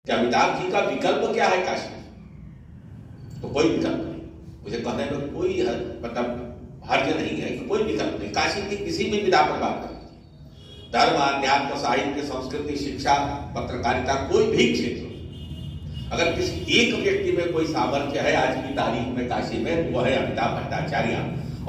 कि अमिताभ जी का विकल्प क्या है काशी में? तो कोई विकल्प नहीं। मुझे कहने में कोई मतलब हर्ज नहीं है कि कोई विकल्प नहीं। काशी की किसी भी विधा पर बात कर लीजिए, धर्म, अध्यात्म, साहित्य, संस्कृति, शिक्षा, पत्रकारिता, कोई भी क्षेत्र, अगर किसी एक व्यक्ति में कोई सामर्थ्य है आज की तारीख में काशी में, वो है अमिताभ भट्टाचार्य।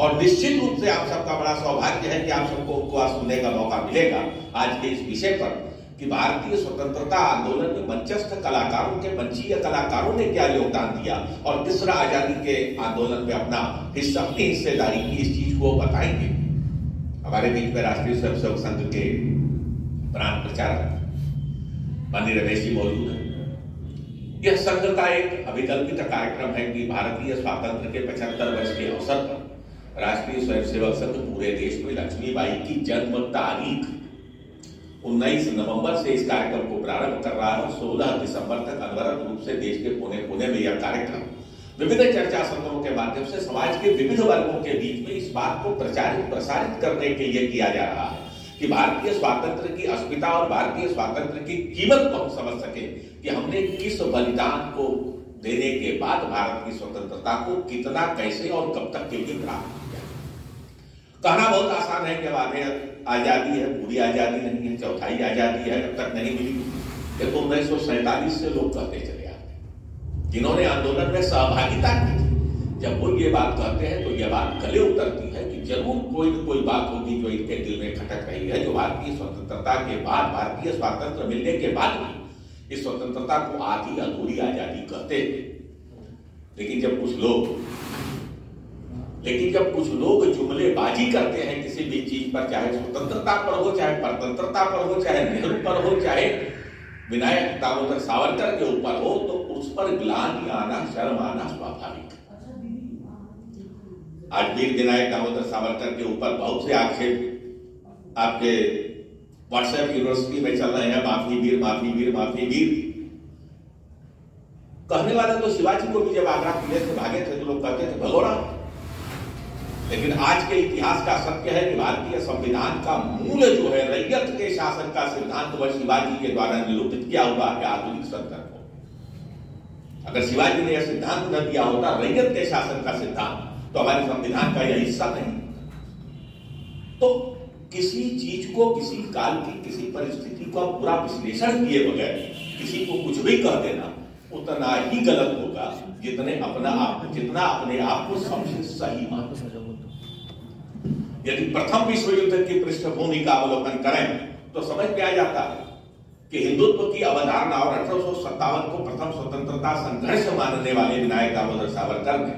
और निश्चित रूप से आप सबका बड़ा सौभाग्य है कि आप सबको उनको सुनने का मौका मिलेगा आज के इस विषय पर कि भारतीय स्वतंत्रता आंदोलन में मंचस्थ कलाकारों के, मंचीय कलाकारों ने क्या योगदान दिया और किस तरह आजादी के आंदोलन में अपनी हिस्सेदारी की, इस चीज को बताएंगे। हमारे बीच में राष्ट्रीय स्वयंसेवक संघ के प्राण प्रचारक माननीय रमेश जी मौजूद है। यह संघ का एक अभिकल्पित कार्यक्रम है कि भारतीय स्वातंत्र के 75 वर्ष के अवसर पर राष्ट्रीय स्वयंसेवक संघ पूरे देश में लक्ष्मीबाई की जन्म तारीख 19 नवंबर से इस कार्यक्रम को प्रारंभ कर रहा है। 16 दिसंबर तक अनवरत रूप से देश के कोने कोने में यह कार्यक्रम विविध चर्चा सत्रों के माध्यम से समाज के विविध वर्गों के बीच में इस बात को प्रसारित करने के लिए किया जा रहा है कि भारतीय स्वातंत्र की अस्मिता और भारतीय स्वातंत्र की कीमत को हम समझ सके कि हमने किस बलिदान को देने के बाद भारत की स्वतंत्रता को कितना, कैसे और कब तक के लिए प्राप्त किया। कहना बहुत आसान है कि आजादी है, पूरी आजादी नहीं है, चौथाई आजादी है, अब तक नहीं मिली। ये तो 1947 से लोग कहते चले आते, जिन्होंने आंदोलन में सहभागिता की थी। जब वो ये बात कहते हैं तो ये बात गले उतरती है कि जरूर कोई न कोई बात होगी जो इनके दिल में खटक रही है, जो भारतीय स्वतंत्रता के बाद, भारतीय स्वातंत्र मिलने के बाद भी इस स्वतंत्रता को आधी अधूरी आजादी कहते हैं। लेकिन जब कुछ लोग जुमलेबाजी करते हैं किसी भी चीज पर, चाहे स्वतंत्रता पर हो, चाहे परतंत्रता पर हो, चाहे नेहरू पर हो, चाहे विनायक दामोदर सावरकर के ऊपर हो, तो उस पर ग्लानि आना, शर्म आना स्वाभाविक है। आज वीर विनायक दामोदर सावरकर के ऊपर बहुत से आक्षेप आपके व्हाट्सएप यूनिवर्सिटी में चल रहे हैं, माफी वीर, माफी वीर, माफी वीर। कहने वाले तो शिवाजी को भी जब आगरा किले से भागे थे तो लोग कहते थे भगोड़ा। लेकिन आज के इतिहास का सत्य है कि भारतीय संविधान का मूल जो है रैयत के शासन का सिद्धांत, वह शिवाजी के द्वारा निरूपित किया हुआ है आधुनिक संदर्भ को। अगर शिवाजी ने यह सिद्धांत न दिया होता रैयत के शासन का सिद्धांत, तो हमारे संविधान का यह हिस्सा नहीं। तो किसी चीज को, किसी काल की किसी परिस्थिति का पूरा विश्लेषण किए बगैर किसी को कुछ भी कह देना उतना ही गलत होगा जितना अपने आप को सबसे सही मानते। यदि प्रथम विश्व युद्ध की पृष्ठभूमि का अवलोकन करें तो समझ में आ जाता है कि हिंदुत्व की अवधारणा और 1857 को प्रथम स्वतंत्रता संघर्ष मानने वाले विनायक दामोदर सावरकर ने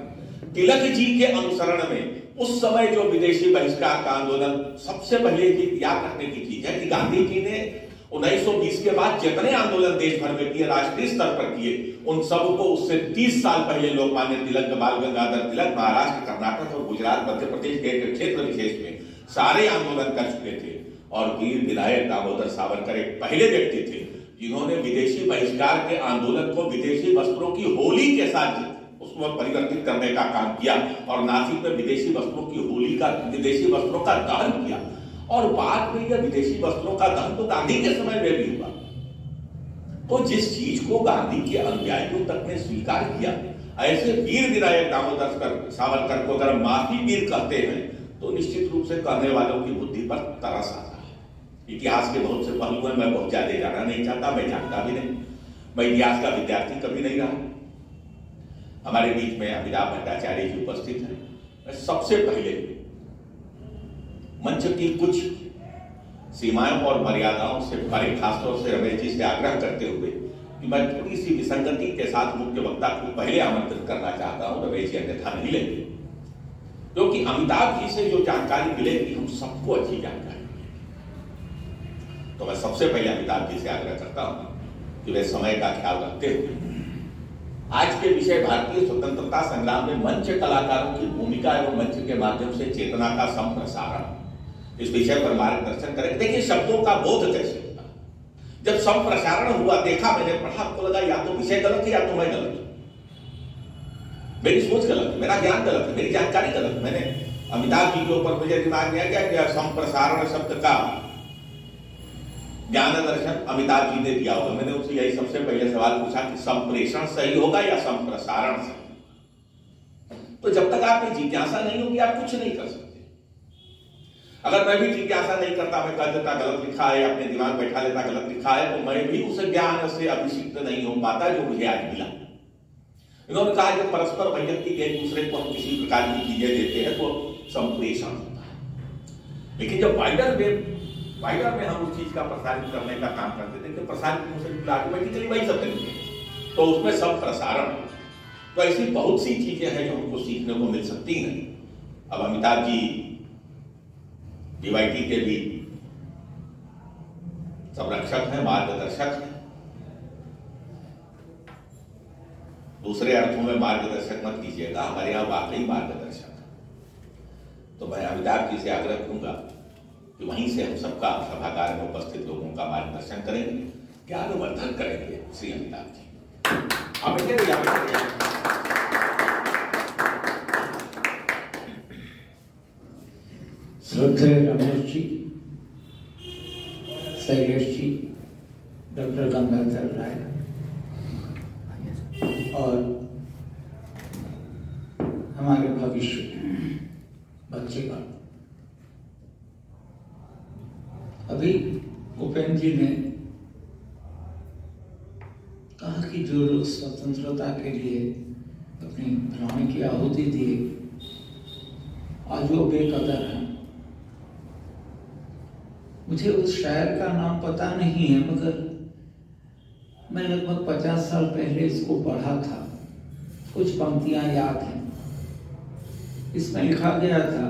तिलक जी के अनुसरण में उस समय जो विदेशी बहिष्कार का आंदोलन, सबसे पहले याद रखने की चीज है कि गांधी जी ने 1920 के बाद जितने आंदोलन देश भर में किए, राष्ट्रीय स्तर पर किए, उन सबको उससे 30 साल पहले लोकमान्य तिलक, बाल गंगाधर तिलक महाराष्ट्र, कर्नाटक और गुजरात, मध्य प्रदेश के क्षेत्र विशेष में सारे आंदोलन कर चुके थे। और वीर विनायक दामोदर सावरकर एक पहले व्यक्ति थे जिन्होंने विदेशी बहिष्कार के आंदोलन को विदेशी वस्त्रों की होली के साथ उसमें परिवर्तित करने का काम किया और नासिक में विदेशी वस्त्रों का दहन किया। और बाद में यह विदेशी वस्त्रों का दहन तो गांधी के समय में भी हुआ। तो जिस चीज को गांधी के अनुयायियों तक ने स्वीकार किया, ऐसे वीर विनायक दामोदर सावरकर को अगर माफी वीर कहते हैं तो निश्चित रूप से कहने वालों की बुद्धि पर तरस आता है। इतिहास के बहुत से पहलू में मैं बहुत ज्यादा जाना नहीं चाहता, मैं जानता भी नहीं, मैं इतिहास का विद्यार्थी कभी नहीं रहा। हमारे बीच में अमिताभ भट्टाचार्य जी उपस्थित हैं। मैं सबसे पहले मंच की कुछ सीमाओं और मर्यादाओं से परे, खासतौर से रमेश जी से आग्रह करते हुए कि मैं थोड़ी सी विसंगति के साथ मुख्य वक्ता को पहले आमंत्रित करना चाहता हूं। रमेश जी अन्यथा नहीं लेंगे, क्योंकि अमिताभ जी से जो जानकारी मिलेगी हम सबको अच्छी जानकारी मिलेगी। तो मैं सबसे पहले अमिताभ जी से आग्रह करता हूं कि वे समय का ख्याल रखते हुए आज के विषय भारतीय स्वतंत्रता संग्राम में मंच कलाकारों की भूमिका एवं मंच के माध्यम से चेतना का संप्रसारण, इस विषय पर मार्गदर्शन करेंगे। देखिए, शब्दों का बोध कैसे होता है। जब संप्रसारण हुआ, देखा, मैंने पढ़ा, आपको लगा या तो विषय गलत है या तो मैं गलत हूं, मेरी सोच गलत है, मेरा ज्ञान गलत है, मेरी जानकारी गलत है। मैंने अमिताभ जी के ऊपर मुझे दिमाग में आ गया कि संप्रसारण शब्द का ज्ञान दर्शन अमिताभ जी ने दिया होगा। मैंने उनसे यही सबसे पहले सवाल पूछा कि संप्रेषण सही होगा या संप्रसारण सही? तो जब तक आप में जिज्ञासा नहीं होगी आप कुछ नहीं कर सकते। अगर मैं भी जिज्ञासा नहीं करता, मैं कह देता गलत लिखा है, अपने दिमाग बैठा लेता गलत लिखा है, तो मैं भी उस ज्ञान से अभिषिक्त नहीं हो पाता जो मुझे आज मिला। इन्होंने कहा कि परस्पर वैयक्तिक एक दूसरे को हम किसी प्रकार की चीजें देते हैं तो संप्रेषण होता है। लेकिन जब वाइडर में हम उस चीज का प्रसारित करने का काम करते थे तो प्रसारित ऑटोमेटिकली वही सब करेंगे, तो उसमें सब प्रसारण। तो ऐसी बहुत सी चीजें हैं जो हमको सीखने को मिल सकती हैं। अब अमिताभ जी डीवाईटी के भी संरक्षक हैं, मार्गदर्शक हैं। दूसरे अर्थों में मार्गदर्शक मत कीजिएगा, हमारे यहाँ वाकई मार्गदर्शक है। तो मैं अमिताभ जी से आग्रह करूंगा कि वहीं से हम सबका सभागार में उपस्थित लोगों का मार्गदर्शन करेंगे, ज्ञानवर्धन करेंगे। श्री अमिताभ जी श्रद्धेय रमेश जी, शैलेश जी, डॉक्टर गंगाधर राय और हमारे भविष्य बच्चेगण। अभी उपेंद्र जी ने कहा कि जो लोग स्वतंत्रता के लिए अपनी प्राण की आहुति दिए आज वो बेकदर हैं। मुझे उस शायर का नाम पता नहीं है, मगर मैं लगभग 50 साल पहले इसको पढ़ा था। कुछ पंक्तियां याद हैं। इसमें लिखा गया था,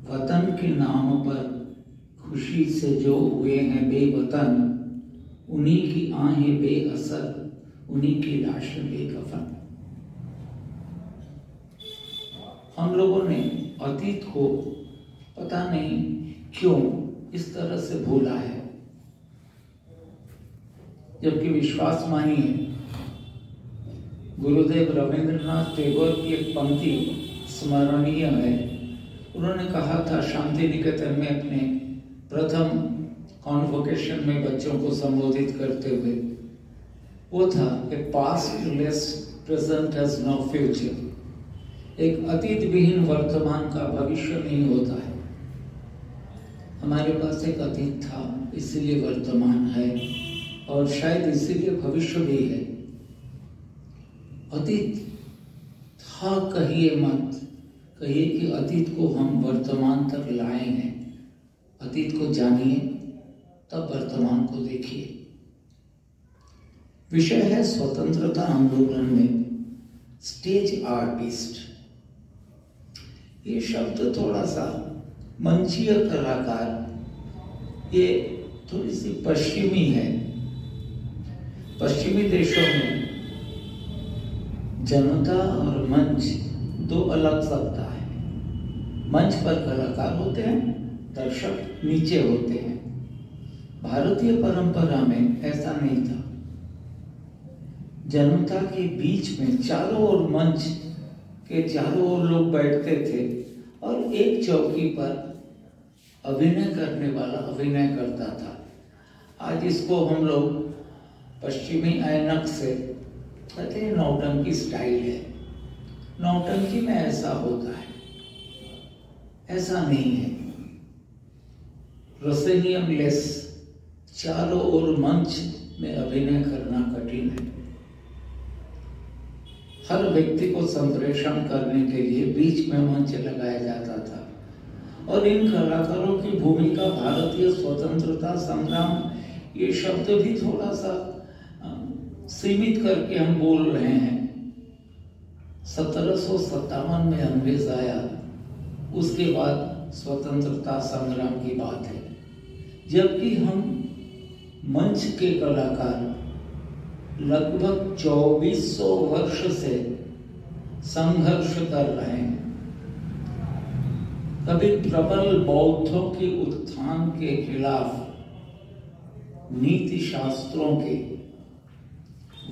वतन के नाम पर खुशी से जो हुए हैं बेवतन, उन्हीं की आहें बेअसर, उन्हीं की लाशें बेकफन। हम लोगों ने अतीत को पता नहीं क्यों इस तरह से भूला है, जबकि विश्वास मानिए गुरुदेव रविंद्रनाथ टैगोर की एक पंक्ति स्मरणीय है। उन्होंने कहा था शांति निकेतन में अपने प्रथम कॉन्वोकेशन में बच्चों को संबोधित करते हुए, वो था a past less present has no future. एक अतीत विहीन वर्तमान का भविष्य नहीं होता है। हमारे पास एक अतीत था, इसीलिए वर्तमान है और शायद इसीलिए भविष्य भी है। अतीत था कहिए मत, कहिए कि अतीत को हम वर्तमान तक लाए हैं। अतीत को जानिए तब वर्तमान को देखिए। विषय है स्वतंत्रता आंदोलन में स्टेज आर्टिस्ट। ये शब्द थोड़ा सा मंचीय कलाकार, ये थोड़ी सी पश्चिमी है। पश्चिमी देशों में जनता और मंच दो अलग सत्ता है। मंच पर कलाकार होते हैं, दर्शक नीचे होते हैं। भारतीय परंपरा में ऐसा नहीं था। जनता के बीच में चारों ओर मंच के चारों ओर लोग बैठते थे और एक चौकी पर अभिनय करने वाला अभिनय करता था। आज इसको हम लोग पश्चिमी ऐनक से कहते हैं नौटंकी स्टाइल है। नौटंकी में ऐसा होता है, ऐसा नहीं है। रसेनियम लेस चारों ओर मंच में अभिनय करना कठिन है। हर व्यक्ति को संप्रेषण करने के लिए बीच में मंच लगाया जाता था और इन कलाकारों की भूमिका भारतीय स्वतंत्रता संग्राम, ये शब्द भी थोड़ा सा सीमित करके हम बोल रहे हैं। 1757 में अंग्रेज आया, उसके बाद स्वतंत्रता संग्राम की बात है। जबकि हम मंच के कलाकार लगभग 2400 वर्ष से संघर्ष कर रहे हैं। कभी प्रबल बौद्धों के उत्थान के खिलाफ नीति शास्त्रों के,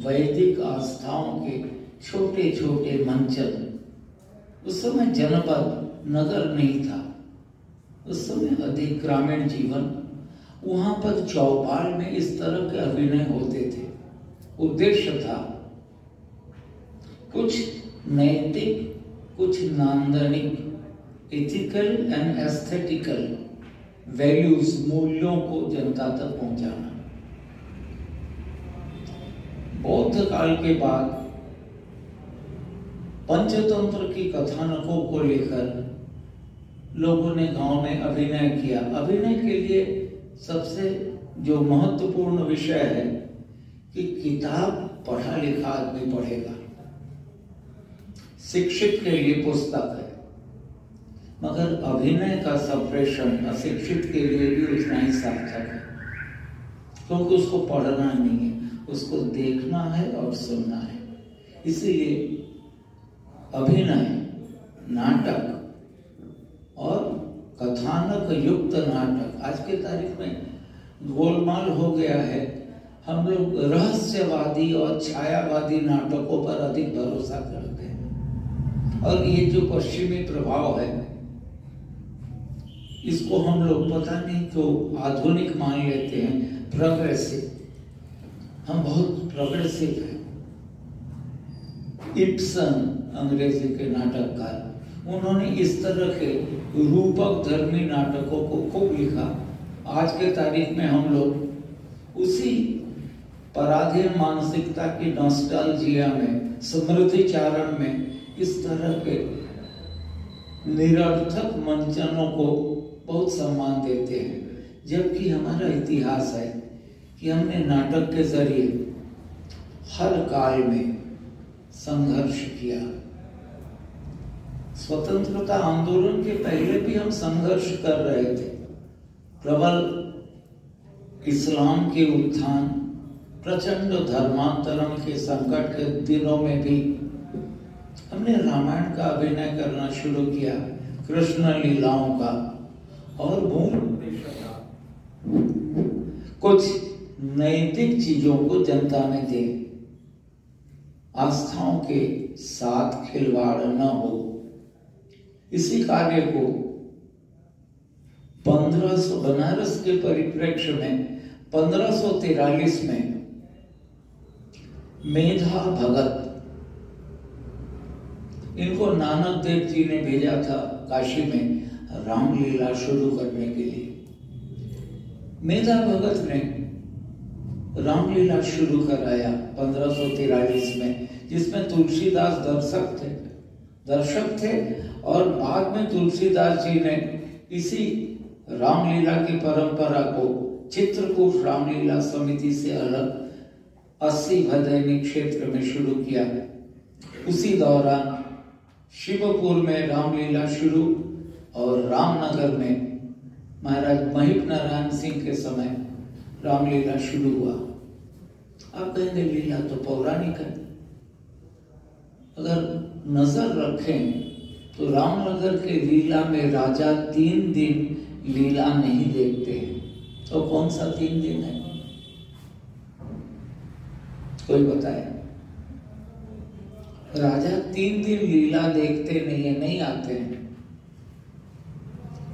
वैदिक आस्थाओं के छोटे छोटे मंचन। उस समय जनपद नगर नहीं था, उस समय अधिक ग्रामीण जीवन वहां पर चौपाल में इस तरह के अभिनय होते थे। उद्देश्य था कुछ नैतिक, कुछ नांदनिक, एथिकल एंड एस्थेटिकल वैल्यूज, मूल्यों को जनता तक पहुंचाना। बौद्ध काल के बाद पंचतंत्र की कथानकों को लेकर लोगों ने गांव में अभिनय किया। अभिनय के लिए सबसे जो महत्वपूर्ण विषय है कि किताब पढ़ा लिखा आदमी पढ़ेगा, शिक्षित के लिए पुस्तक है, मगर अभिनय का संप्रेषण अशिक्षित के लिए भी उतना ही सार्थक है, क्योंकि उसको पढ़ना नहीं है, उसको देखना है और सुनना है। इसीलिए अभिनय, नाटक और कथानक युक्त नाटक आज के तारीख में गोलमाल हो गया है। हम लोग रहस्यवादी और छायावादी नाटकों पर अधिक भरोसा करते हैं, और ये जो पश्चिमी प्रभाव है इसको हम लोग पता नहीं क्यों आधुनिक मान लेते हैं, प्रोग्रेसिव। हम बहुत प्रोग्रेसिव हैं। इब्सन अंग्रेजी के नाटककार, उन्होंने इस तरह के रूपक धर्मी नाटकों को खूब लिखा। आज के तारीख में हम लोग उसी पराधीन मानसिकता की नॉस्टैल्जिया में, स्मृति चारण में इस तरह के निरर्थक मंचनों को बहुत सम्मान देते हैं, जबकि हमारा इतिहास है कि हमने नाटक के जरिए हर काल में संघर्ष किया। स्वतंत्रता आंदोलन के पहले भी हम संघर्ष कर रहे थे। प्रबल इस्लाम के उत्थान, प्रचंड धर्मांतरण के संकट के दिनों में भी हमने रामायण का अभिनय करना शुरू किया, कृष्ण लीलाओं का, और मूल उद्देश्य था कुछ नैतिक चीजों को जनता में दे, आस्थाओं के साथ खिलवाड़ न हो। इसी कार्य को 1500 बनारस के परिप्रेक्ष्य में 1543 में मेधा भगत, इनको नानक देव जी ने भेजा था काशी में रामलीला शुरू करने के लिए। मेधा भगत ने रामलीला शुरू कराया 1543 में, जिसमें तुलसीदास दर्शक थे और बाद में तुलसीदास जी ने इसी रामलीला की परंपरा को चित्रकूट रामलीला समिति से अलग 80 भदैनी क्षेत्र में शुरू किया। उसी दौरान शिवपुर में रामलीला शुरू और रामनगर में महाराज महिप नारायण सिंह के समय रामलीला शुरू हुआ। आप कहेंगे लीला तो पौराणिक है। अगर नजर रखें तो रामनगर के लीला में राजा 3 दिन लीला नहीं देखते हैं। तो कौन सा 3 दिन है, कोई बताए? राजा 3 दिन लीला देखते नहीं है, नहीं आते हैं।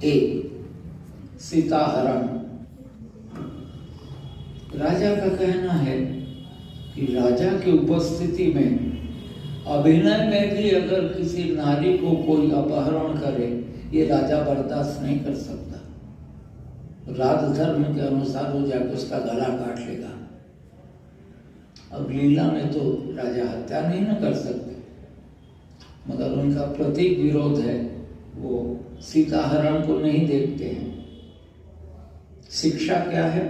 एक सीताहरण, राजा का कहना है कि राजा की उपस्थिति में अभिनय में भी अगर किसी नारी को कोई अपहरण करे, ये राजा बर्दाश्त नहीं कर सकता। राजधर्म के अनुसार वो जाकर उसका गला काट लेगा। अब लीला में तो राजा हत्या नहीं न कर सकते, मगर उनका प्रतीक विरोध है, वो सीताहरण को नहीं देखते हैं। शिक्षा क्या है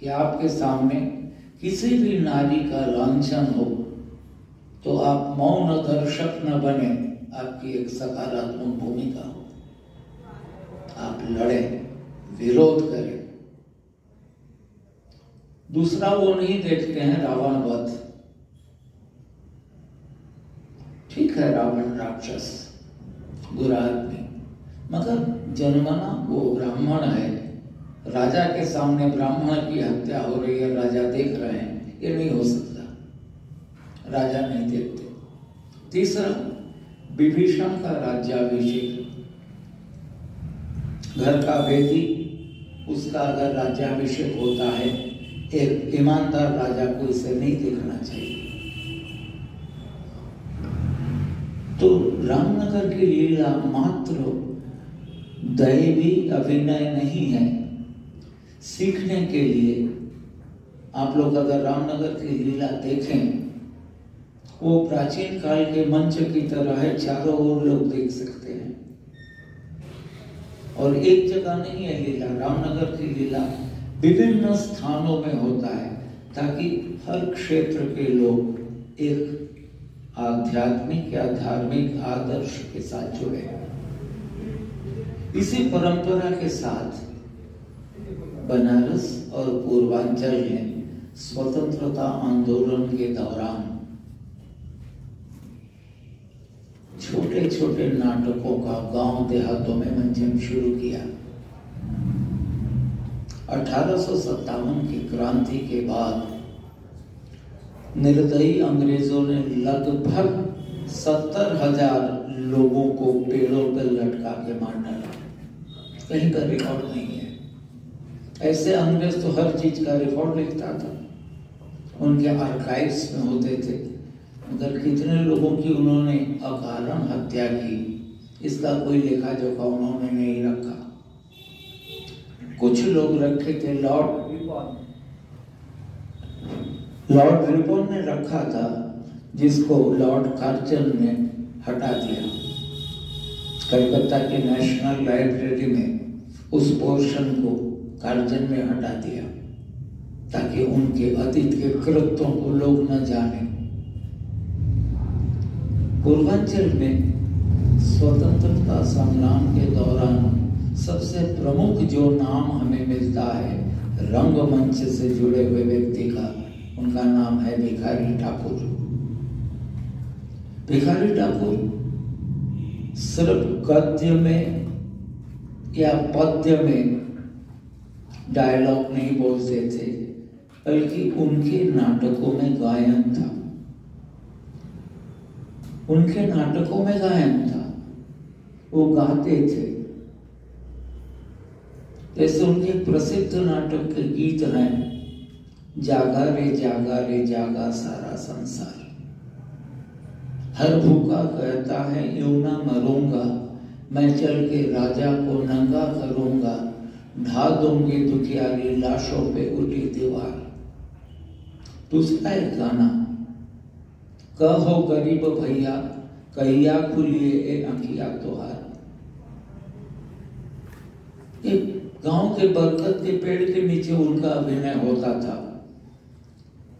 कि आपके सामने किसी भी नारी का लांछन हो तो आप मौन दर्शक न बने, आपकी एक सकारात्मक भूमिका हो, आप लड़ें, विरोध करें। दूसरा वो नहीं देखते हैं रावण वध। ठीक है, रावण राक्षस, बुरा आदमी, मगर जन्मना वो ब्राह्मण है। राजा के सामने ब्राह्मण की हत्या हो रही है, राजा देख रहे हैं, ये नहीं हो सकता, राजा नहीं देखते। तीसरा, विभीषण का राज्याभिषेक, घर का वेदी उसका अगर राज्याभिषेक होता है, एक ईमानदार राजा को इसे नहीं देखना चाहिए। तो रामनगर की लीला मात्र दैवी अभिनय नहीं है। सीखने के लिए आप लोग अगर रामनगर की लीला देखें, वो प्राचीन काल के मंच की तरह है, चारों ओर लोग देख सकते हैं। और एक जगह नहीं है लीला, रामनगर की लीला विभिन्न स्थानों में होता है, ताकि हर क्षेत्र के लोग एक आध्यात्मिक या धार्मिक आदर्श के साथ जुड़े। इसी परंपरा के साथ बनारस और पूर्वांचल में स्वतंत्रता आंदोलन के दौरान छोटे छोटे नाटकों का गांव देहातों में मंचन शुरू किया। 1857 की क्रांति के बाद निर्दयी अंग्रेजों ने लगभग 70,000 लोगों को पेड़ों पर लटका के मार डाला। कहीं का रिकॉर्ड नहीं है। ऐसे अंग्रेज तो हर चीज का रिकॉर्ड लिखता था, उनके आर्काइव्स में होते थे, मगर कितने लोगों की उन्होंने अकारण हत्या की, इसका कोई लेखा जोखा उन्होंने नहीं रखा। कुछ लोग रखे थे, लॉर्ड रिपन ने रखा था, जिसको लॉर्ड कार्जन ने हटा दिया। कलकत्ता के नेशनल लाइब्रेरी में उस पोर्शन को कार्जन ने हटा दिया, ताकि उनके अतीत के कृत्यों को लोग न जाने। पूर्वांचल में स्वतंत्रता संग्राम के दौरान सबसे प्रमुख जो नाम हमें मिलता है रंगमंच से जुड़े हुए व्यक्ति का, उनका नाम है भिखारी ठाकुर। भिखारी ठाकुर सिर्फ गद्य में या पद्य में डायलॉग नहीं बोलते थे, बल्कि उनके नाटकों में गायन था। उनके नाटकों में गायन था, वो गाते थे। जैसे उनके प्रसिद्ध नाटक के गीत हैं, जागा रे जागा सारा संसार, हर भूखा कहता है यूं ना मरूंगा, मैं चल के राजा को नंगा करूंगा, ढा दूंगी दुखियारी लाशों पे उठी दीवार। दूसरा एक गाना, कहो गरीब भैया कहिया खुलिए ए आँखिया तोहार। एक गांव के बरगद के पेड़ के नीचे उनका अभिनय होता था।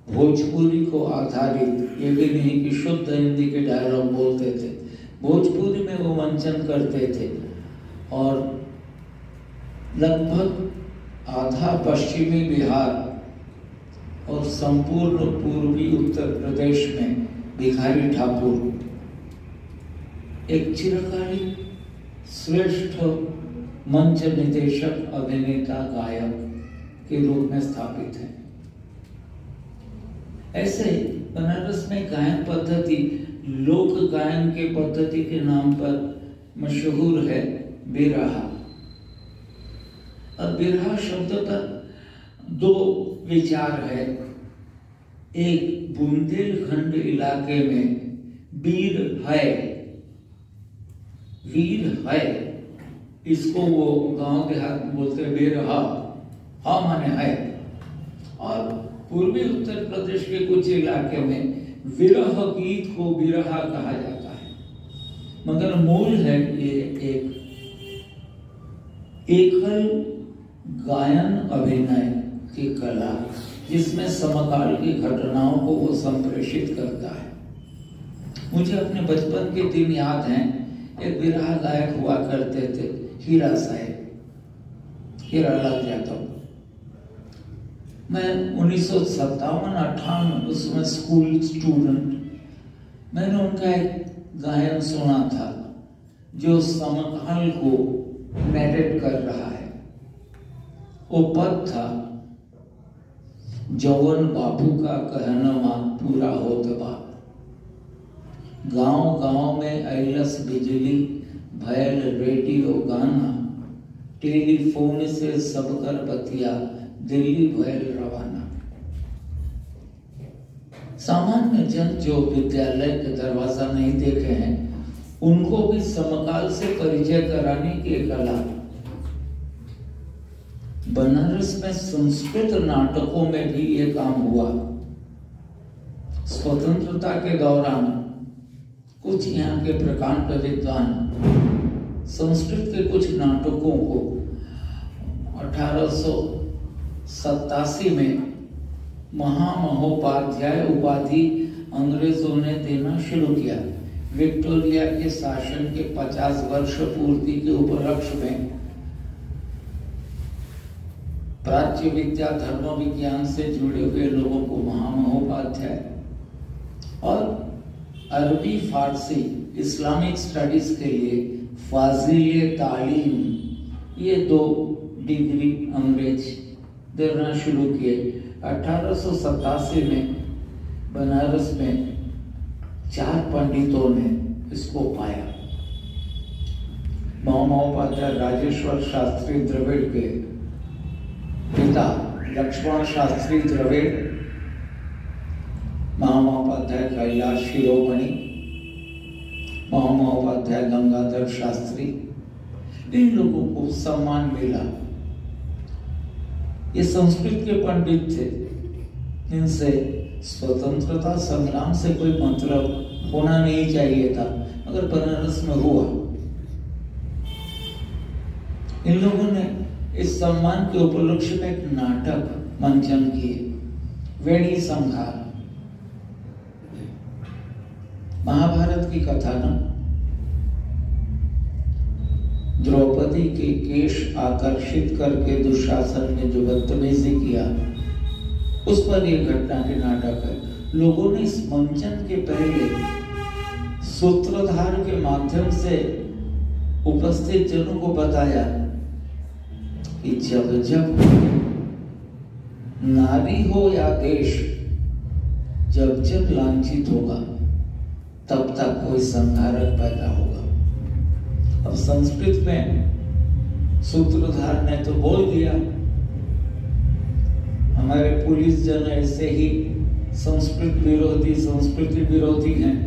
भोजपुरी को आधारित, ये भी नहीं कि शुद्ध हिंदी के डायलॉग बोलते थे, भोजपुरी में वो मंचन करते थे। और लगभग आधा पश्चिमी बिहार और संपूर्ण पूर्वी उत्तर प्रदेश में भिखारी ठाकुर एक चिरकालीन श्रेष्ठ मंच निदेशक, अभिनेता, गायक के रूप में स्थापित है। ऐसे बनारस में गायन पद्धति लोक गायन के पद्धति के नाम पर मशहूर है बिरहा। अब बिरहा शब्द पर दो विचार है। एक, बुंदेलखंड इलाके में वीर है, इसको वो गांव देहात में बोलते हैं बिरहा, हा माने है। और पूर्वी उत्तर प्रदेश के कुछ इलाके में विरह गीत को बिरहा कहा जाता है, मगर मूल है ये एक एकल गायन अभिनय की कला, जिसमें समकाल की घटनाओं को वो संप्रेषित करता है। मुझे अपने बचपन के दिन याद हैं, एक बिरहा गायक हुआ करते थे, हीरा साहब, हीरालाल यादव। मैं 1957-58 उसमें स्कूल स्टूडेंट, मैंने उनका एक गायन सुना था जो समकाल को नैरेट कर रहा है। वो पद था, जौवन बापू का कहनवा पूरा होत बा, गांव गांव में ऐलस बिजली भयल रेडियो गाना, टेलीफोन से सबकर बतिया दिल्ली भयल रवाना। सामान्य जन जो विद्यालय के दरवाजा नहीं देखे हैं उनको भी समकाल से परिचय कराने की कला। बनारस में संस्कृत नाटकों में भी ये काम हुआ। स्वतंत्रता के दौरान कुछ यहाँ के प्रकांड विद्वान संस्कृत के कुछ नाटकों को 1887 में महामहोपाध्याय उपाधि अंग्रेजों ने देना शुरू किया। विक्टोरिया के शासन के 50 वर्ष पूर्ति के उपलक्ष्य में प्राच्य विद्या धर्म विज्ञान से जुड़े हुए लोगों को महामहोपाध्याय और अरबी फारसी इस्लामिक स्टडीज के लिए फाजिले तालीम, ये 2 डिग्री अंग्रेज देना शुरू किए। 1887 में बनारस में 4 पंडितों ने इसको पाया। महामहोपाध्याय राजेश्वर शास्त्री द्रविड़ के पिता लक्ष्मण शास्त्री द्रविड़, महामहोपाध्याय कैलाश शिरोमणि, महामहोपाध्याय गंगाधर शास्त्री, इन लोगों को सम्मान मिला। ये संस्कृत के पंडित थे, इनसे स्वतंत्रता संग्राम से कोई मतलब होना नहीं चाहिए था, मगर बनारस में हुआ। इन लोगों ने इस सम्मान के उपलक्ष्य में एक नाटक मंचन किए, वेणी संहार। महाभारत की कथा ना, द्रौपदी के केश आकर्षित करके दुशासन ने जो बदतमीजी किया, उस पर यह घटना के नाटक है। लोगों ने इस मंचन के पहले सूत्रधार के माध्यम से उपस्थित जनों को बताया कि जब जब नारी हो या देश जब जब लांछित होगा तब तक कोई संहारक पैदा होगा। अब संस्कृत में सूत्रधार ने तो बोल दिया, हमारे पुलिस जन ऐसे ही संस्कृत विरोधी, संस्कृति विरोधी हैं,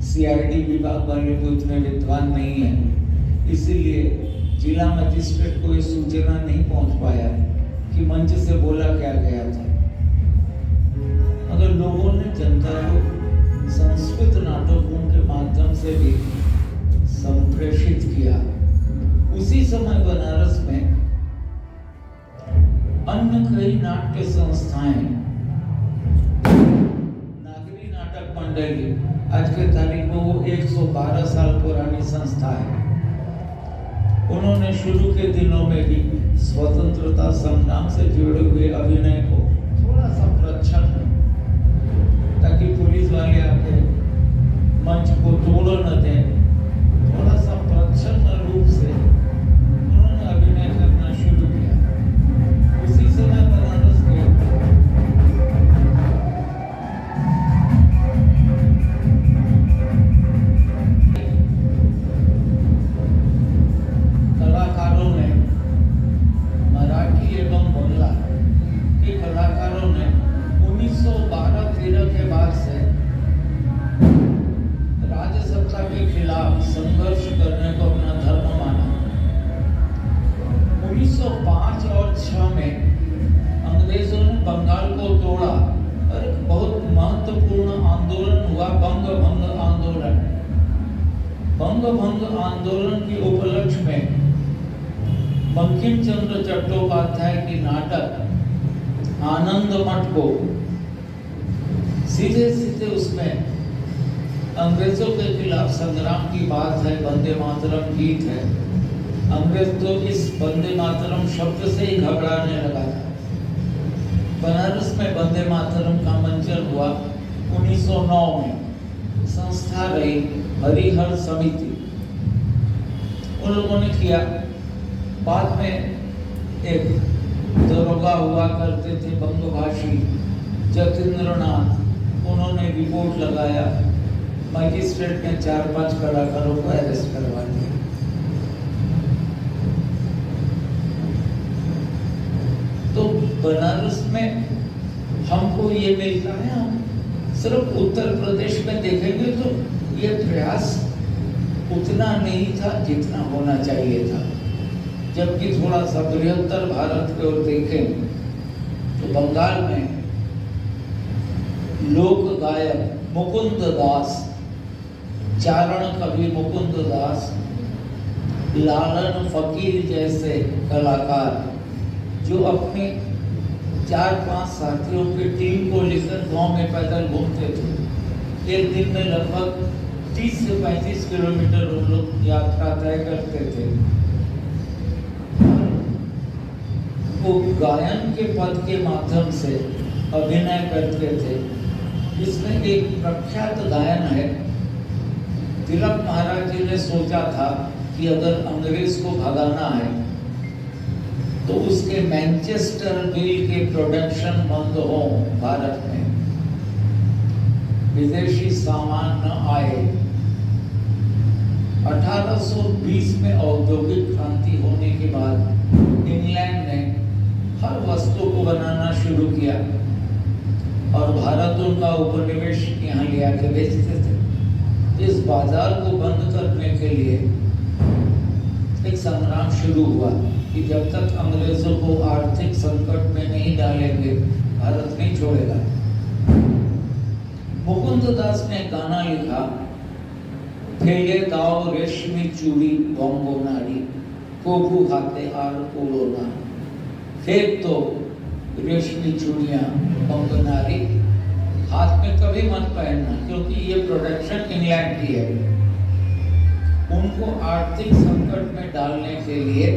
सीआईडी विभाग वाले को इतने विद्वान नहीं है, इसीलिए जिला मजिस्ट्रेट को ये सूचना नहीं पहुंच पाया कि मंच से बोला क्या गया था। मगर लोगों ने जनता को संस्कृत नाटकों के माध्यम से भी संप्रेषित किया। उसी समय बनारस में अन्य कई नाट्य संस्थाएं, नागरी नाटक मंडली, आज के तारीख में वो 112 साल पुरानी संस्था है, उन्होंने शुरू के दिनों में भी स्वतंत्रता संग्राम से जुड़े हुए अभिनय को थोड़ा सा प्रच्छन्न, ताकि पुलिस वाले आके मंच को तोड़ न दें, थोड़ा सा प्रच्छन्न रूप से उन्होंने अभिनय करना शुरू किया। उसी समय बनारस के कलाकारों ने, मराठी एवं बंगला के कलाकारों ने 1912-13 के बाद से राजसत्ता के खिलाफ संघर्ष करने को अपना धर्म माना। 1905 और 6 में अंग्रेजों ने बंगाल को तोड़ा और एक बहुत महत्वपूर्ण आंदोलन हुआ, बंग भंग आंदोलन। बंग भंग आंदोलन के उपलक्ष्य में बंकिम चंद्र चट्टोपाध्याय की नाटक आनंद मठ को सीधे सीधे उसमें अंग्रेजों के खिलाफ संग्राम की बात है, वंदे मातरम गीत है। अंग्रेज तो इस वंदे मातरम शब्द से ही घबराने लगा था। बनारस में वंदे मातरम का मंचन हुआ 1909 में। संस्था रही हरिहर समिति, उन लोगों ने किया। बाद में एक दरोगा हुआ करते थे बंगभाषी जतेंद्रनाथ, उन्होंने रिपोर्ट लगाया, मजिस्ट्रेट ने 4-5 कलाकारों को अरेस्ट करवा दिया। बनारस में हमको ये मिलता है। हम सिर्फ उत्तर प्रदेश में देखेंगे तो ये प्रयास उतना नहीं था जितना होना चाहिए था। जबकि थोड़ा सा बृहत्तर भारत की ओर देखें तो बंगाल में लोक गायक मुकुंद दास, चारण कवि मुकुंद दास, लालन फकीर जैसे कलाकार जो अपने 4-5 साथियों की टीम को लेकर गांव में पैदल घूमते थे। एक दिन में लगभग 30 से 35 किलोमीटर उन लोग यात्रा तय करते थे। वो गायन के पद के माध्यम से अभिनय करते थे। इसमें एक प्रख्यात गायन है। तिलक महाराज जी ने सोचा था कि अगर अंग्रेज को भगाना है तो उसके मैनचेस्टर बिल के प्रोडक्शन बंद हो, भारत में विदेशी सामान न आए। 1820 में औद्योगिक क्रांति होने के बाद इंग्लैंड ने हर वस्तु को बनाना शुरू किया और भारत उनका उपनिवेश यहाँ ले आके बेचते थे। इस बाजार को बंद करने के लिए एक संग्राम शुरू हुआ कि जब तक अंग्रेजों को आर्थिक संकट में नहीं डालेंगे भारत नहीं छोड़ेगा। मुकुंद दास ने गाना लिखा, फेले दाओ रेशमी चूड़ी बंगो नारी, कोकू हाथे आर कोड़ो ना। फेंक तो रेशमी चूड़ियां बंगो नारी, हाथ में कभी मत पहनना, क्योंकि ये प्रोडक्शन इंग्लैंड की है। उनको आर्थिक संकट में डालने के लिए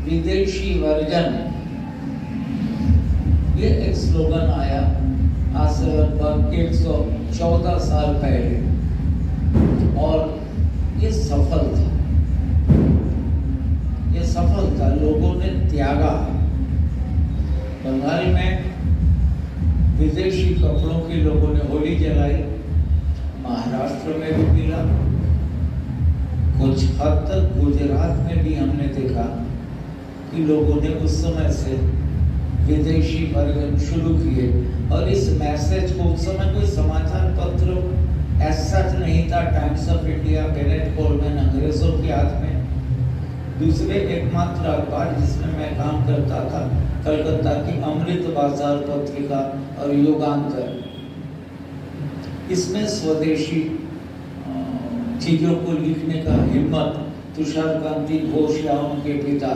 विदेशी वर्जन, ये एक स्लोगन आया आज से लगभग 114 साल पहले, और ये सफल था। ये सफल था, लोगों ने त्यागा। बंगाल में विदेशी कपड़ों की लोगों ने होली जलाई, महाराष्ट्र में भी मिला, कुछ हद तक गुजरात में भी हमने देखा कि लोगों ने उस समय से विदेशी वर्जन शुरू किए। और इस मैसेज को उस समय कोई समाचार पत्र ऐसा नहीं था, times of India, Bennett Coleman अंग्रेजों के हाथ में। दूसरे एकमात्र अखबार जिसमें मैं काम करता था कलकत्ता की अमृत बाजार पत्रिका और युगांतर, इसमें स्वदेशी चीजों को लिखने का हिम्मत तुषार कांति घोष या उनके पिता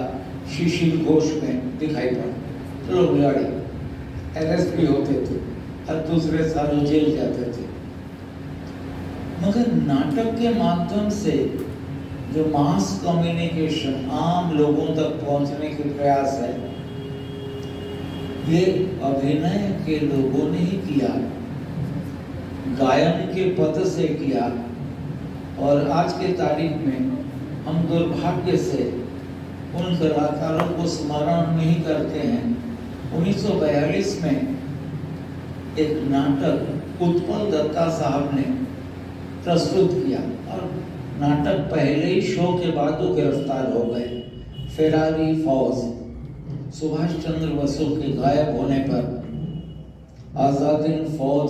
शिशिर घोष में दिखाई पड़ा। लोग लड़े, अरेस्ट भी होते थे, हर दूसरे साल जेल जाते थे। मगर नाटक के माध्यम से जो मास कम्युनिकेशन, आम लोगों तक पहुंचने के प्रयास है, ये अभिनय के लोगों ने ही किया, गायन के पद से किया। और आज के तारीख में हम दुर्भाग्य से उन कलाकारों को स्मरण नहीं करते हैं। 1942 में एक नाटक उत्पल दत्ता साहब ने प्रस्तुत किया और नाटक पहले ही शो के बाद वो गिरफ्तार हो गए। फेरारी फौज, सुभाष चंद्र बसु के गायब होने पर आजाद फौज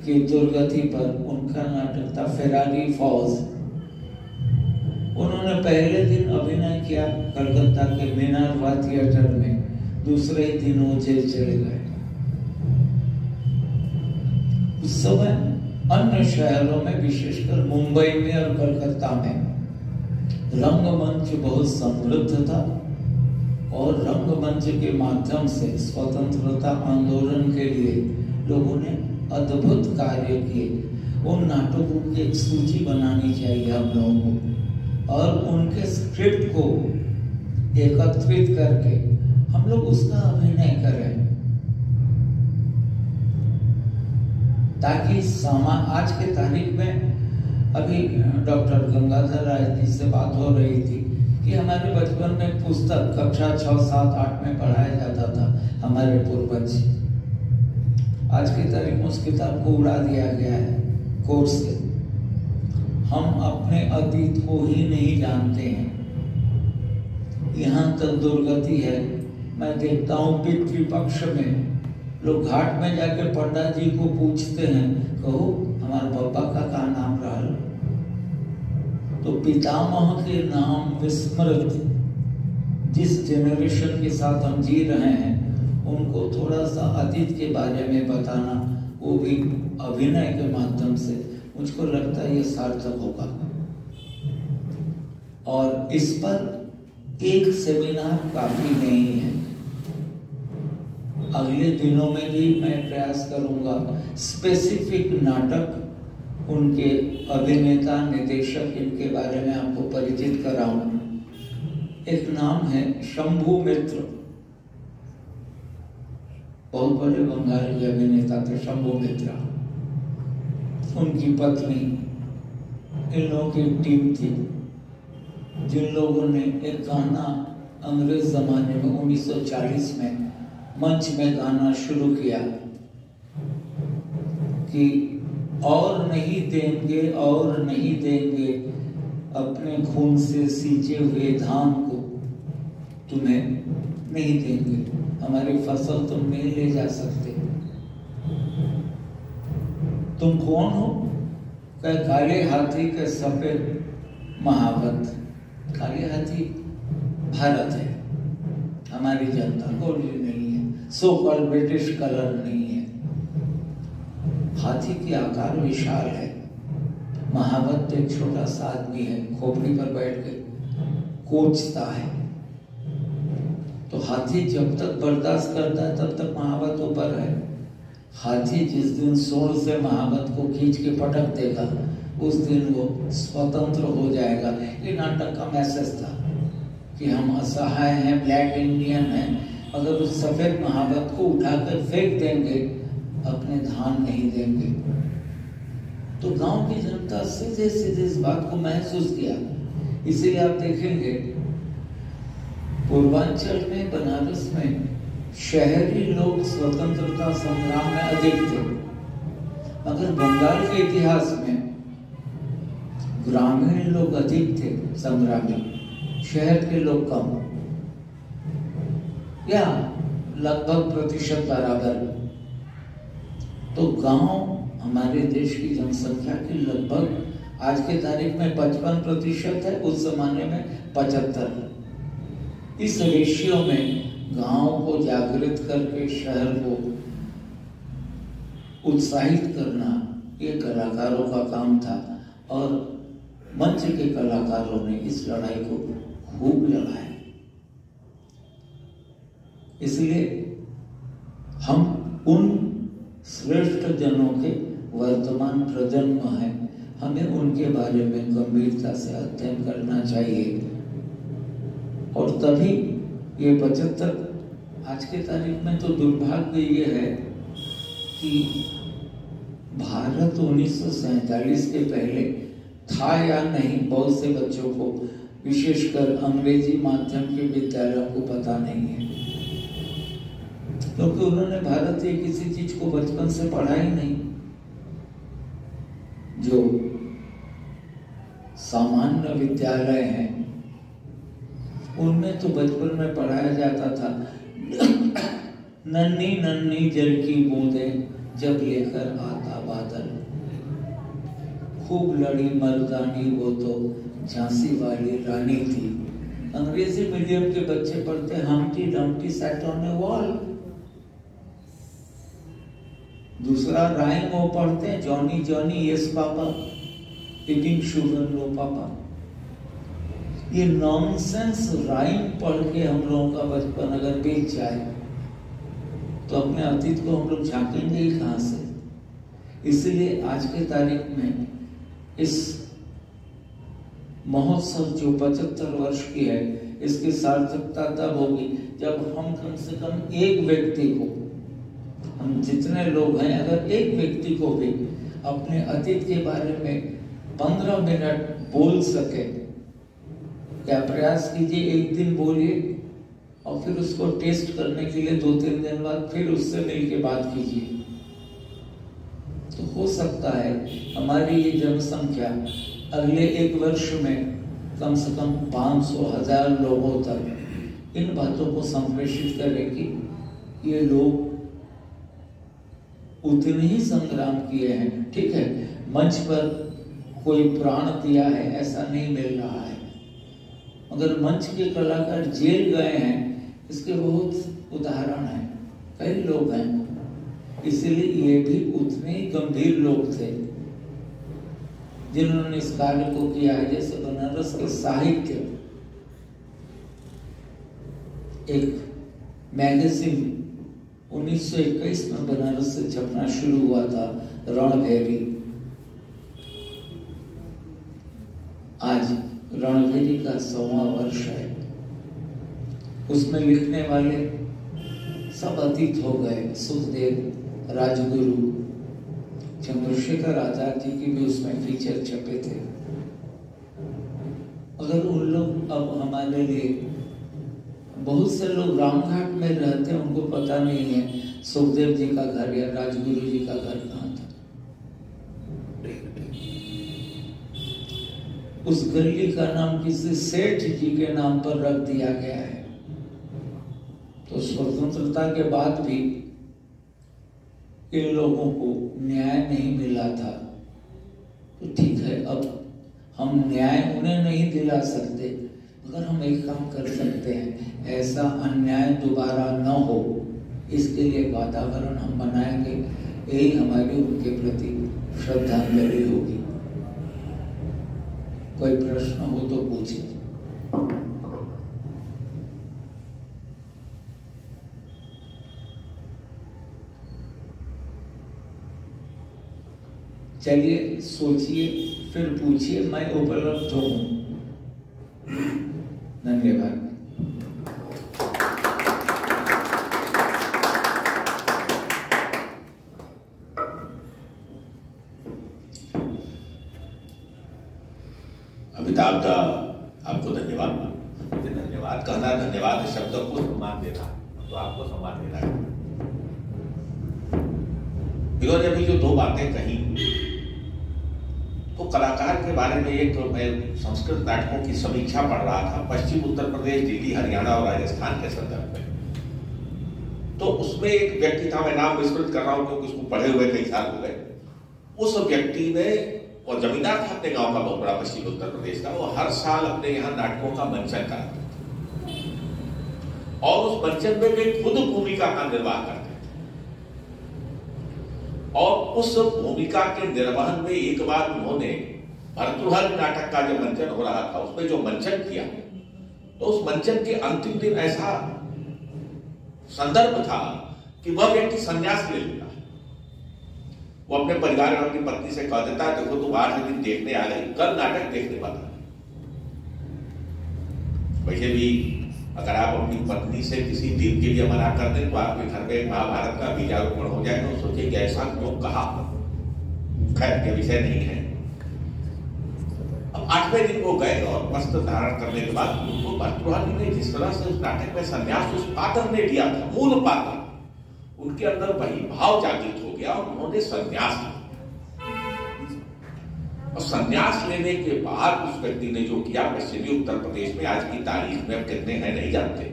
की दुर्गति पर उनका नाटक था फेरारी फौज। उन्होंने पहले दिन अभिनय किया कलकत्ता के मीनारवा थिएटर में, दूसरे दिन वो जेल चले गए। उस समय अन्य शहरों में, विशेषकर मुंबई में और कलकत्ता में, रंगमंच बहुत समृद्ध था और रंगमंच के माध्यम से स्वतंत्रता आंदोलन के लिए लोगों ने अद्भुत कार्य किए। उन नाटकों की एक सूची बनानी चाहिए हम लोगों को और उनके स्क्रिप्ट को एकत्रित करके हम लोग उसका अभिनय करें, ताकि आज के तारीख में अभी डॉक्टर गंगाधर राय जी से बात हो रही थी कि हमारे बचपन में पुस्तक कक्षा 6, 7, 8 में पढ़ाया जाता था हमारे पूर्वज। आज की तारीख में उस किताब को उड़ा दिया गया है कोर्स से। हम अपने अतीत को ही नहीं जानते हैं। यहाँ तक दुर्गति है, मैं देखता हूँ पितृपक्ष में लोग घाट में जाके पंडित जी को पूछते हैं, कहो हमारे पापा का नाम रहा? तो पितामह के नाम विस्मृत जिस जनरेशन के साथ हम जी रहे हैं, उनको थोड़ा सा अतीत के बारे में बताना, वो भी अभिनय के माध्यम से, मुझको लगता है ये सार्थक होगा। और इस पर एक सेमिनार काफी नहीं है। अगले दिनों में भी मैं प्रयास करूंगा स्पेसिफिक नाटक, उनके अभिनेता, निर्देशक, इनके बारे में आपको परिचित कराऊं। एक नाम है शंभू मित्र, बहुत बड़े बंगाली अभिनेता थे शंभू मित्र। उनकी पत्नी, इन लोगों की टीम थी जिन लोगों ने एक गाना अंग्रेज जमाने में 1940 में मंच में गाना शुरू किया कि और नहीं देंगे, और नहीं देंगे अपने खून से सींचे हुए धान को तुम्हें नहीं देंगे, हमारी फसल तुम नहीं ले जा सकते। तुम कौन हो? क्या काले हाथी के सफेद महावत। काले हाथी भारत है, हमारी जनता गोरी नहीं है, सो कॉल्ड ब्रिटिश कलर नहीं है। हाथी की आकार विशाल है, महावत एक छोटा सा आदमी है, खोपड़ी पर बैठ के कोचता है। तो हाथी जब तक बर्दाश्त करता है तब तक महावत ऊपर है। हाथी जिस दिन सूंड से महावत को खींच के पटक देगा, उस दिन वो स्वतंत्र हो जाएगा। ये नाटक का मैसेज था कि हम असहाय हैं, ब्लैक इंडियन हैं, अगर उस सफेद महावत को उठाकर फेंक देंगे, अपने धान नहीं देंगे। तो गांव की जनता सीधे सीधे इस बात को महसूस किया। इसीलिए आप देखेंगे पूर्वांचल में, बनारस में शहरी लोग स्वतंत्रता संग्राम में अधिक थे, मगर बंगाल के इतिहास में ग्रामीण लोग अधिक थे संग्रामी, शहर के लोग कम, या लगभग प्रतिशत बराबर। तो गांव हमारे देश की जनसंख्या की लगभग आज के तारीख में 55% है, उस जमाने में 75। इस रेशियो में गांव को जागृत करके शहर को उत्साहित करना ये कलाकारों का काम था, और मंच के कलाकारों ने इस लड़ाई को खूब लड़ा है। इसलिए हम उन श्रेष्ठ जनों के वर्तमान प्रजन्म हैं, हमें उनके बारे में गंभीरता से अध्ययन करना चाहिए। और तभी ये 75, आज के तारीख में तो दुर्भाग्य ये है कि भारत 1947 के पहले था या नहीं, बहुत से बच्चों को, विशेषकर अंग्रेजी माध्यम के विद्यालयों को पता नहीं है, क्योंकि उन्होंने भारतीय किसी चीज को बचपन से पढ़ा ही नहीं। जो सामान्य विद्यालय हैं उनमें तो बचपन में पढ़ाया जाता था नन्ही नन्ही जल की बूंदें जब लेकर आता बादल, खूब लड़ी मर्दानी वो तो झांसी वाली रानी थी। अंग्रेजी मीडियम के बच्चे पढ़ते Humpty Dumpty sat on a wall. दूसरा राइम वो पढ़ते हैं Johnny Johnny yes papa, eating sugar no papa. ये नॉनसेंस राइम पढ़ के हम लोगों का बचपन अगर बीत जाए तो अपने अतीत को हम लोग झांकेंगे ही कहां से। इसलिए आज के तारीख में इस महोत्सव जो 75 वर्ष की है, इसकी सार्थकता तब होगी जब हम कम से कम एक व्यक्ति को, हम जितने लोग हैं, अगर एक व्यक्ति को भी अपने अतीत के बारे में 15 मिनट बोल सके। क्या प्रयास कीजिए, एक दिन बोलिए और फिर उसको टेस्ट करने के लिए 2-3 दिन बाद फिर उससे मिलके बात कीजिए। तो हो सकता है हमारी ये जनसंख्या अगले 1 वर्ष में कम से कम 500,000 लोगों तक इन बातों को संप्रेषित करे कि ये लोग उतने ही संग्राम किए हैं। ठीक है, मंच पर कोई प्राण दिया है ऐसा नहीं मिल रहा है, मगर मंच के कलाकार जेल गए हैं इसके बहुत उदाहरण हैं, कई लोग हैं। इसलिए ये भी उतने ही गंभीर लोग थे जिन्होंने इस कार्य को किया है। जैसे बनारस के साहित्य, एक मैगजीन 1921 में बनारस से छपना शुरू हुआ था, रणभेरी। आज रणभेरी का 100वां वर्ष है। उसमें लिखने वाले सब अतीत हो गए। सुखदेव, राजगुरु, चंद्रशेखर आजाद जी की भी उसमें फीचर छपे थे। अगर उन लोग अब हमारे लिए, बहुत से लोग रामघाट में रहते हैं, उनको पता नहीं है सुखदेव जी का घर या राजगुरु जी का घर कहाँ था। उस गली का नाम किसी सेठ जी के नाम पर रख दिया गया है। तो स्वतंत्रता के बाद भी इन लोगों को न्याय नहीं मिला था। तो ठीक है, अब हम न्याय उन्हें नहीं दिला सकते, मगर हम एक काम कर सकते हैं, ऐसा अन्याय दोबारा न हो इसके लिए वातावरण हम बनाएंगे। यही हमारी उनके प्रति श्रद्धांजलि होगी। कोई प्रश्न हो तो पूछिए। चलिए सोचिए, फिर पूछिए, मैं उपलब्ध हूँ। धन्यवाद। अमिताभ दा, आपको धन्यवाद। धन्यवाद कहना, धन्यवाद शब्द को सम्मान देना, तो आपको सम्मान देना है। इन्होंने अभी जो दो बातें कही, तो कलाकार के बारे में एक, मैं संस्कृत नाटकों की समीक्षा पढ़ रहा था पश्चिम उत्तर प्रदेश, दिल्ली, हरियाणा और राजस्थान के संदर्भ में। तो उसमें एक व्यक्ति था, मैं नाम विस्मृत कर रहा हूं क्योंकि उसको पढ़े हुए कई साल हो गए। उस व्यक्ति ने, और जमींदार था अपने गांव का, बहुत बड़ा पश्चिम उत्तर प्रदेश का, वो हर साल अपने यहाँ नाटकों का मंचन कराते थे और उस मंचन में वे खुद भूमिका का निर्वाह करते थे। और उस भूमिका के निर्वहन में एक बार उन्होंने भर्तृहरि नाटक का जब मंचन हो रहा था, उसमें जो मंचन किया, तो उस मंचन के अंतिम दिन ऐसा संदर्भ था कि वह व्यक्ति संन्यास ले लेता। वो अपने परिवार और अपनी पत्नी से कह देता है, देखो तुम आज दिन देखने आ गई, कल नाटक देखने वाला। वैसे भी अगर आप अपनी पत्नी से किसी दिन के लिए मना कर दें तो आपके घर में महाभारत का बीजारोपण हो जाए। तो सोचे कि ऐसा क्यों कहा, खैर के विषय नहीं है। अब 8वें दिन वो गए और वस्त्र धारण करने के बाद उनको भर्तृहरि ने जिस तरह से उस नाटक में संन्यास उस पात्र ने दिया था, मूल पात्र, उनके अंदर वही भाव जागृत हो गया और उन्होंने संन्यास लिया। और संन्यास लेने के बाद उस व्यक्ति ने जो किया, पश्चिमी उत्तर प्रदेश में आज की तारीख में कितने हैं नहीं जानते,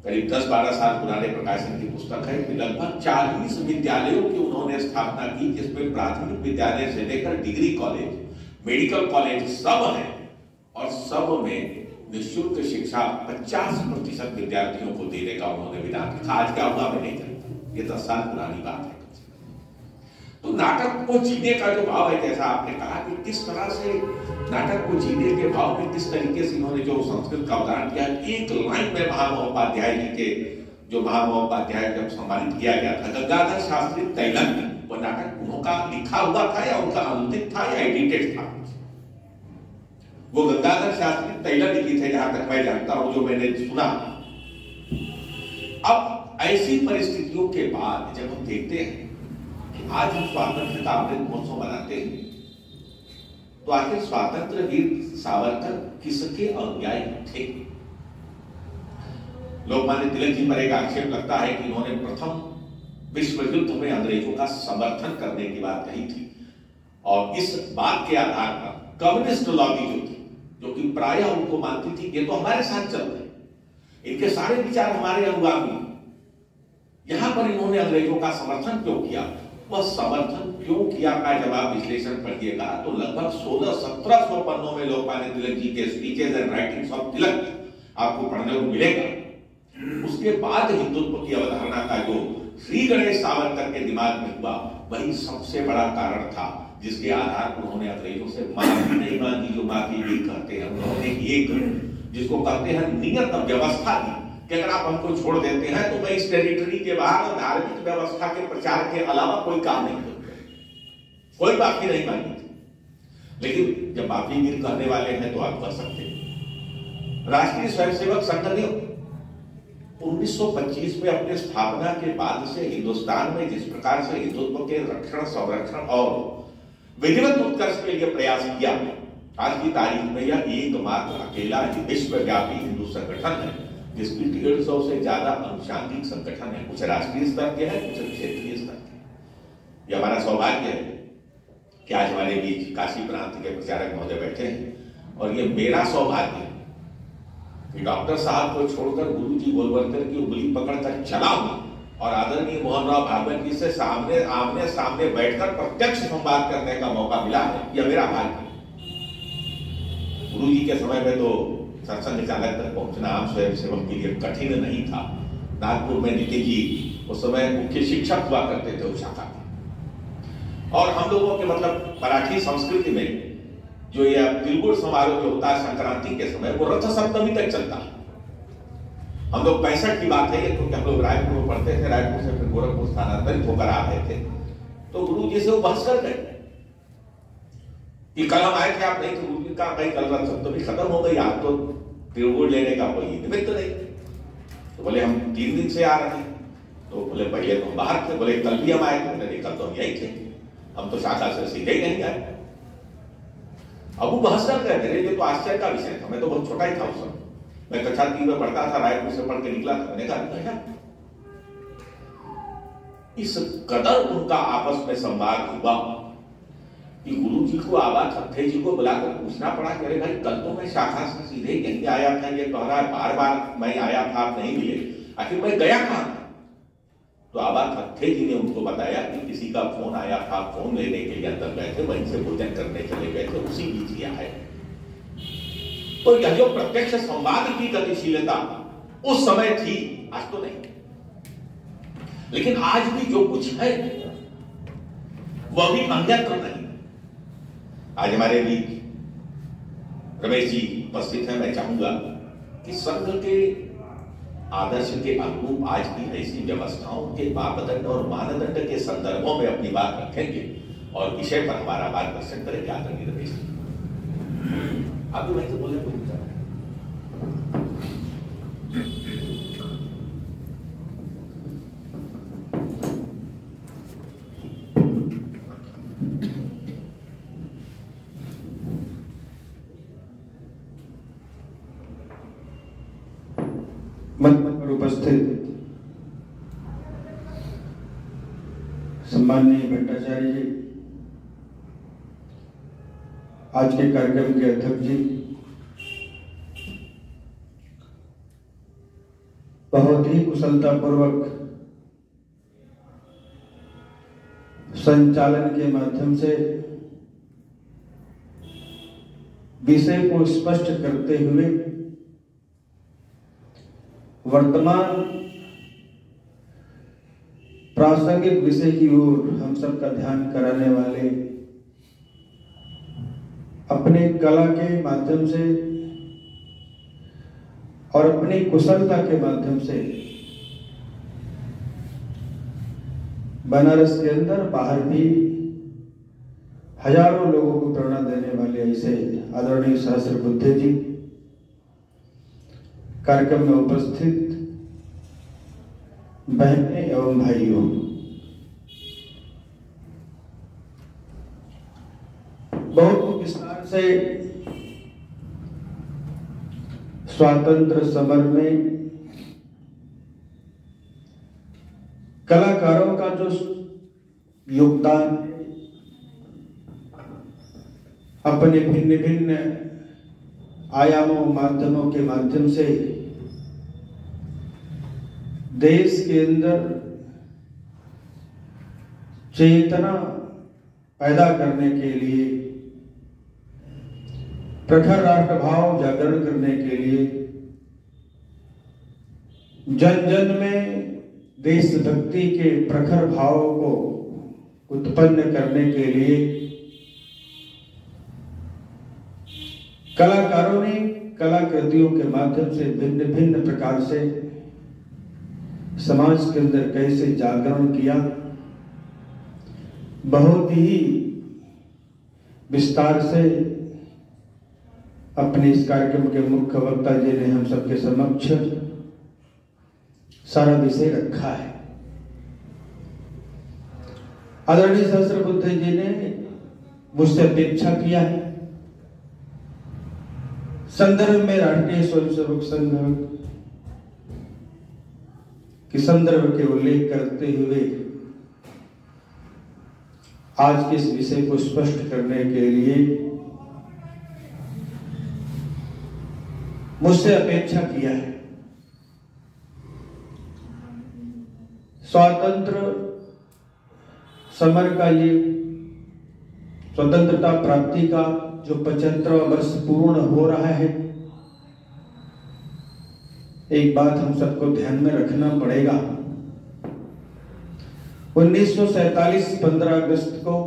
करीब 10-12 साल पुराने प्रकाशन की पुस्तक है कि लगभग 40 विद्यालयों की उन्होंने स्थापना की, जिसमें प्राथमिक विद्यालय से लेकर डिग्री कॉलेज, मेडिकल कॉलेज सब है और सब में निःशुल्क शिक्षा 50% विद्यार्थियों को देने का उन्होंने विधान रखा। आज क्या हुआ मैं नहीं जानता, ये 10 साल पुरानी बात है। तो नाटक को जीने का जो भाव है, जैसा आपने कहा कि किस तरह से नाटक को जीने के भाव में किस तरीके से इन्होंने जो संस्कृत का उदाहरण किया, एक लाइन में महामहोपाध्याय जी के, जो महामहोपाध्याय जब सम्मानित किया गया था, गंगाधर शास्त्री तैलंग, वो नाटक उनका लिखा हुआ था या उनका अनुदित था या एडिटेड था? वो गंगाधर शास्त्री तैलंग लिखी थे जहां तक मैं जानता हूं, जो मैंने सुना। अब ऐसी परिस्थितियों के बाद जब हम देखते हैं कि आज हम स्वातंत्र का अमृत महोत्सव मनाते हैं, तो आखिर स्वातंत्र वीर सावरकर किसके अनुयायी थे? लोकमान्य तिलक जी पर एक आक्षेप लगता है कि इन्होंने प्रथम विश्व युद्ध में अंग्रेजों का समर्थन करने की बात कही थी और इस बात के आधार पर कम्युनिस्ट लॉबी जो थी, जो कि प्रायः उनको मानती थी ये तो हमारे साथ चल रहे, इनके सारे विचार हमारे अनुगामी। यहां पर इन्होंने अंग्रेजों का समर्थन क्यों किया? वह समर्थन क्यों किया का जब आप विश्लेषण पढ़िएगा तो लगभग 1600-1700 पन्नों में लोकमान्य तिलक जी के स्पीचेज एंड राइटिंग्स ऑफ तिलक आपको पढ़ने को मिलेगा। उसके बाद हिंदुत्व की अवधारणा का जो श्री गणेश सावरकर के दिमाग में हुआ, वही सबसे बड़ा कारण था जिसके आधार पर उन्होंने अंग्रेजों से माफी नहीं मांगी, जो माफी भी कहते हैं। उन्होंने एक जिसको कहते हैं नियत व्यवस्था दी कि अगर आप हमको छोड़ देते हैं तो मैं इस टेरिटरी के बाहर धार्मिक व्यवस्था के प्रचार के अलावा कोई काम नहीं करूंगा। कोई माफी नहीं मांगी थी, लेकिन जब माफी गिर कहने वाले हैं तो आप कह सकते हैं। राष्ट्रीय स्वयंसेवक संघ ने 1925 में अपने स्थापना के बाद से हिंदुस्तान में जिस प्रकार से हिंदुत्व के रक्षण, संरक्षण और विधिवत उत्कर्ष के लिए प्रयास किया, आज की तारीख में यह एकमात्र अकेला विश्वव्यापी हिंदू संगठन है जिसकी 150 से ज्यादा अनुषंगिक संगठन है। कुछ राष्ट्रीय स्तर के हैं, कुछ क्षेत्रीय स्तर के। यह हमारा सौभाग्य है कि आज हमारे बीच काशी प्रांत के प्रचारक महोदय बैठे हैं, और ये मेरा सौभाग्य है कि डॉक्टर साहब को छोड़कर गुरु जी गोलवलकर की उंगली पकड़कर चला हूं और आदरणीय मोहन राव भागवत जी से आमने सामने बैठकर प्रत्यक्ष संवाद करने का मौका मिला है। यह मेरा भाग्य है। गुरु जी के समय में तो सत्संग चालक तक पहुंचना आम स्वयंसेवक के लिए कठिन नहीं था। नागपुर में नीति जी उस समय मुख्य शिक्षक हुआ करते थे उस शाखा के, और हम लोगों के मतलब मराठी संस्कृति में जो यह तिलगुड़ समारोह जो होता है संक्रांति के समय, वो रथ सप्तमी तक चलता है। हम लोग 65 की बात है, क्योंकि हम लोग रायपुर में पढ़ते थे, रायपुर से फिर गोरखपुर स्थानांतरित होकर आ रहे थे, तो गुरु जी से वो बहस कर गए कि कल हम आए थे, आप नहीं थे। गुरु जी का भाई कल रथ सप्तमी खत्म हो गई, आप तो तिलगुड़ लेने का कोई निमित्त नहीं। तो बोले हम 3 दिन से आ रहे हैं। तो बोले पहले तो हम बाहर थे। बोले कल भी हम आए थे। बोले कल तो हम यही थे, हम तो शाखा से सीधे ही नहीं आए। अब वो बहस कर गए। मेरे लिए तो आश्चर्य का विषय था, मैं तो बहुत छोटा ही था उस समय, मैं कक्षा 3 में पढ़ता था, रायपुर से पढ़ के निकला था। मैंने कहा इस कदर उनका आपस में संवाद हुआ कि गुरु जी को आबा थत्थे जी को बुलाकर पूछना पड़ा कि अरे भाई कल तो मैं शाखा से सीधे यहीं आया था, ये कह रहा है बार बार मैं आया था, आप नहीं मिले, आखिर मैं गया कहां? तो आबा थत्थे जी ने उनको बताया कि किसी का फोन आया था, फोन लेने के लिए अंदर गए थे, वहीं से भोजन करने चले गए थे, उसी बीच ही आए। तो यह जो प्रत्यक्ष संवाद की गतिशीलता उस समय थी, आज तो नहीं। लेकिन आज भी जो कुछ है वह भी अन्यत्र नहीं। आज हमारे भी रमेश जी उपस्थित हैं। मैं चाहूंगा कि संघ के आदर्श के अनुरूप आज की ऐसी व्यवस्थाओं के मापदंड और मानदंड के संदर्भों में अपनी बात रखेंगे और विषय पर हमारा मार्गदर्शन करेंगे आदरणीय रमेश जी। आप भी वहीं से बोले कोई विचार? मंच पर उपस्थित सम्माननीय भट्टाचार्य जी, आज के कार्यक्रम के अध्यक्ष जी, बहुत ही कुशलतापूर्वक संचालन के माध्यम से विषय को स्पष्ट करते हुए वर्तमान प्रासंगिक विषय की ओर हम सबका ध्यान कराने वाले, अपने कला के माध्यम से और अपनी कुशलता के माध्यम से बनारस के अंदर बाहर भी हजारों लोगों को प्रेरणा देने वाले ऐसे आदरणीय सहस्त्रबुद्धे जी, कार्यक्रम में उपस्थित बहनें एवं भाइयों, बहुत विस्तार से स्वातंत्र समर में कलाकारों का जो योगदान अपने भिन्न भिन्न आयामों माध्यमों के माध्यम से देश के अंदर चेतना पैदा करने के लिए, प्रखर राष्ट्रभाव जागरण करने के लिए, जन जन में देशभक्ति के प्रखर भाव को उत्पन्न करने के लिए कलाकारों ने कलाकृतियों के माध्यम से भिन्न भिन्न प्रकार से समाज के अंदर कैसे जागरण किया, बहुत ही विस्तार से अपने इस कार्यक्रम के मुख्य वक्ता जी ने हम सबके समक्ष सारा विषय रखा है। आदरणीय सहस्त्रबुद्धे जी ने मुझसे अपेक्षा किया है, संदर्भ में राष्ट्रीय स्वयंसेवक संघ के संदर्भ के उल्लेख करते हुए आज के इस विषय को स्पष्ट करने के लिए मुझसे अपेक्षा किया है। स्वातंत्र समर का ये स्वतंत्रता प्राप्ति का जो 75वां वर्ष पूर्ण हो रहा है, एक बात हम सबको ध्यान में रखना पड़ेगा। 1947 15 अगस्त को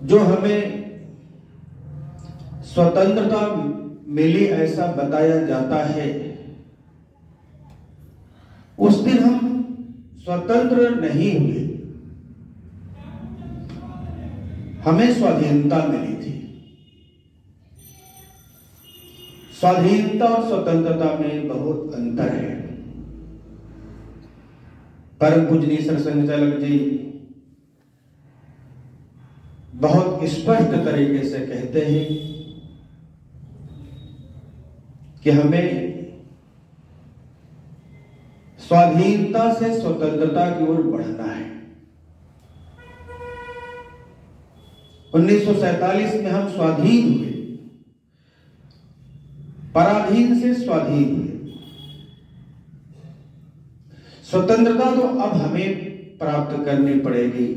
जो हमें स्वतंत्रता मिली ऐसा बताया जाता है, उस दिन हम स्वतंत्र नहीं हुए, हमें स्वाधीनता मिली थी। स्वाधीनता और स्वतंत्रता में बहुत अंतर है। परम पूजनीय सरसंघ चालक जी बहुत स्पष्ट तरीके से कहते हैं कि हमें स्वाधीनता से स्वतंत्रता की ओर बढ़ना है। 1947 में हम स्वाधीन हुए, पराधीन से स्वाधीन हुए। स्वतंत्रता तो अब हमें प्राप्त करनी पड़ेगी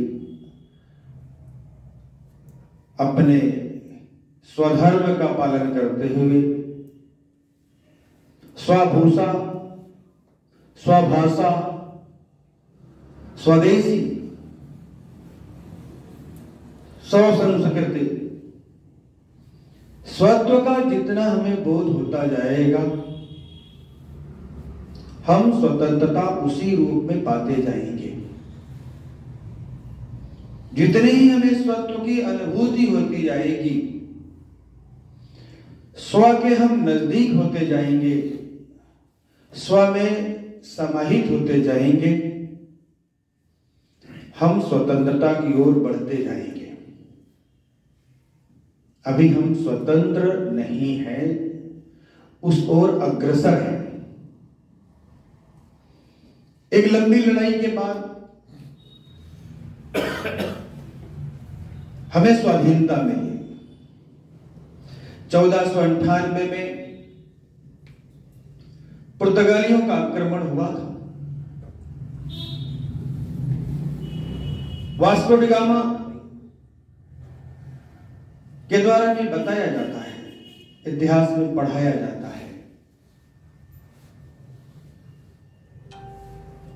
अपने स्वधर्म का पालन करते हुए, स्वभूषा, स्वभाषा, स्वदेशी, स्वसंस्कृति, स्वत्व का जितना हमें बोध होता जाएगा, हम स्वतंत्रता उसी रूप में पाते जाएंगे। जितनी ही हमें स्वत्व की अनुभूति होती जाएगी, स्व के हम नजदीक होते जाएंगे, स्व में समाहित होते जाएंगे, हम स्वतंत्रता की ओर बढ़ते जाएंगे। अभी हम स्वतंत्र नहीं हैं, उस ओर अग्रसर हैं। एक लंबी लड़ाई के बाद हमें स्वाधीनता मिली। 1498 में पुर्तगालियों का आक्रमण हुआ था। वास्को डी गामा के द्वारा भी बताया जाता है, इतिहास में पढ़ाया जाता है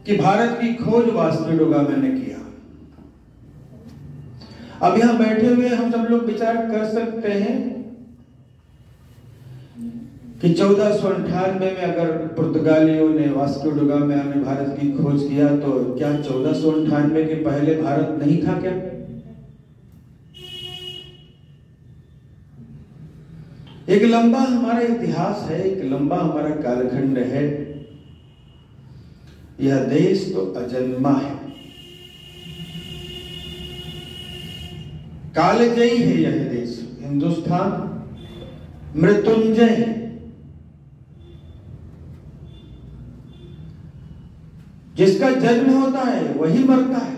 कि भारत की खोज वास्को डी गामा ने किया। अब यहां बैठे हुए हम सब लोग विचार कर सकते हैं कि 1498 में अगर पुर्तगालियों ने वास्को डी गामा में भारत की खोज किया, तो क्या 1498 के पहले भारत नहीं था क्या? एक लंबा हमारा इतिहास है, एक लंबा हमारा कालखंड है। यह देश तो अजन्मा है, कालजयी है। यह देश हिंदुस्तान मृत्युंजय है। जिसका जन्म होता है वही मरता है।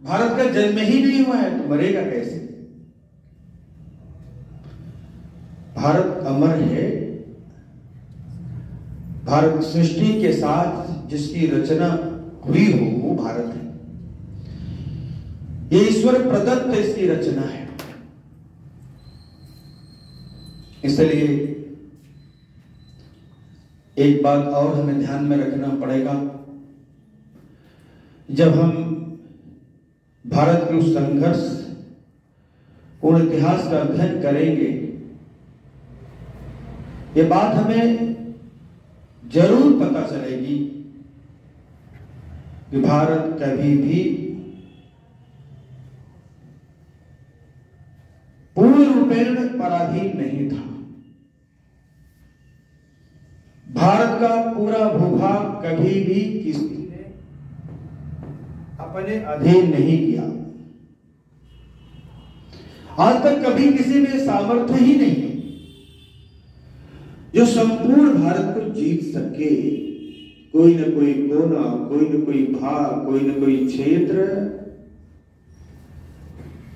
भारत का जन्म ही नहीं हुआ है तो मरेगा कैसे? भारत अमर है, भारत सृष्टि के साथ जिसकी रचना हुई हो वो भारत है। ये ईश्वर प्रदत्त इसकी रचना है। इसलिए एक बात और हमें ध्यान में रखना पड़ेगा, जब हम भारत के उस संघर्ष पूर्ण इतिहास का अध्ययन करेंगे, ये बात हमें जरूर पता चलेगी कि भारत कभी भी पूर्ण रूपेण पराधीन नहीं था। भारत का पूरा भूभाग कभी भी किसी ने अपने अधीन नहीं किया। आज तक कभी किसी में सामर्थ्य ही नहीं जो संपूर्ण भारत को जीत सके। कोई न कोई कोना, कोई न कोई भाग, कोई न कोई क्षेत्र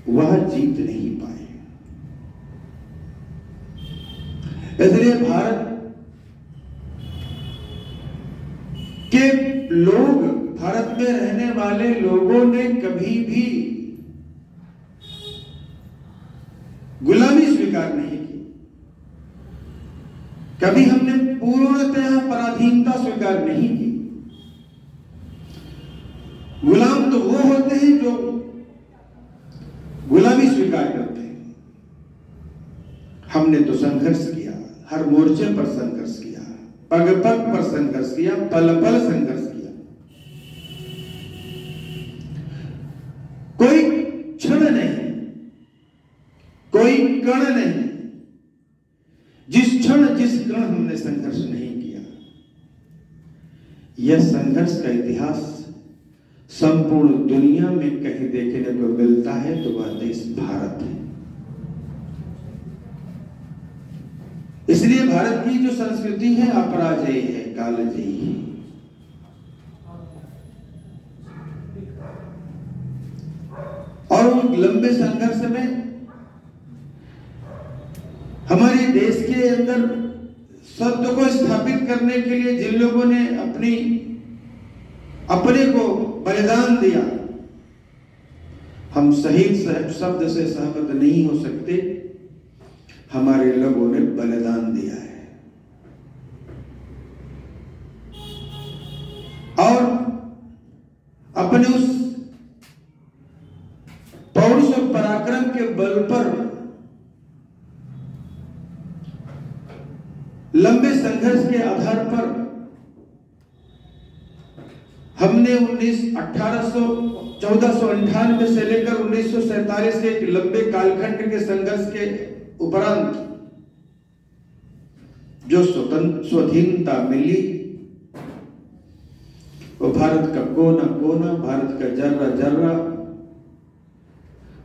वह जीत नहीं पाए। इसलिए भारत के लोग, भारत में रहने वाले लोगों ने कभी भी गुलामी स्वीकार नहीं की। कभी हमने पूर्णतः पराधीनता स्वीकार नहीं की। गुलाम तो वो होते हैं जो गुलामी स्वीकार करते हैं। हमने तो संघर्ष किया, हर मोर्चे पर संघर्ष किया, पग पग पर संघर्ष किया, पल पल संघर्ष किया। कोई क्षण नहीं, कोई कण नहीं जिस क्षण जिस कण हमने संघर्ष नहीं किया। यह संघर्ष का इतिहास संपूर्ण दुनिया में कहीं देखने को मिलता है तो वह देश भारत है। इसलिए भारत की जो संस्कृति है अपराजेय है, कालजयी है। और उन लंबे संघर्ष में हमारे देश के अंदर सत्य को स्थापित करने के लिए जिन लोगों ने अपने को बलिदान दिया, हम सही शब्द से सहमत नहीं हो सकते। हमारे लोगों ने बलिदान दिया है और अपने उस पौरुष और पराक्रम के बल पर लंबे संघर्ष के आधार पर हमने 1498 से लेकर 1947 के एक लंबे कालखंड के संघर्ष के उपरांत जो स्वाधीनता मिली, वो भारत का कोना कोना, भारत का जर्रा जर्रा,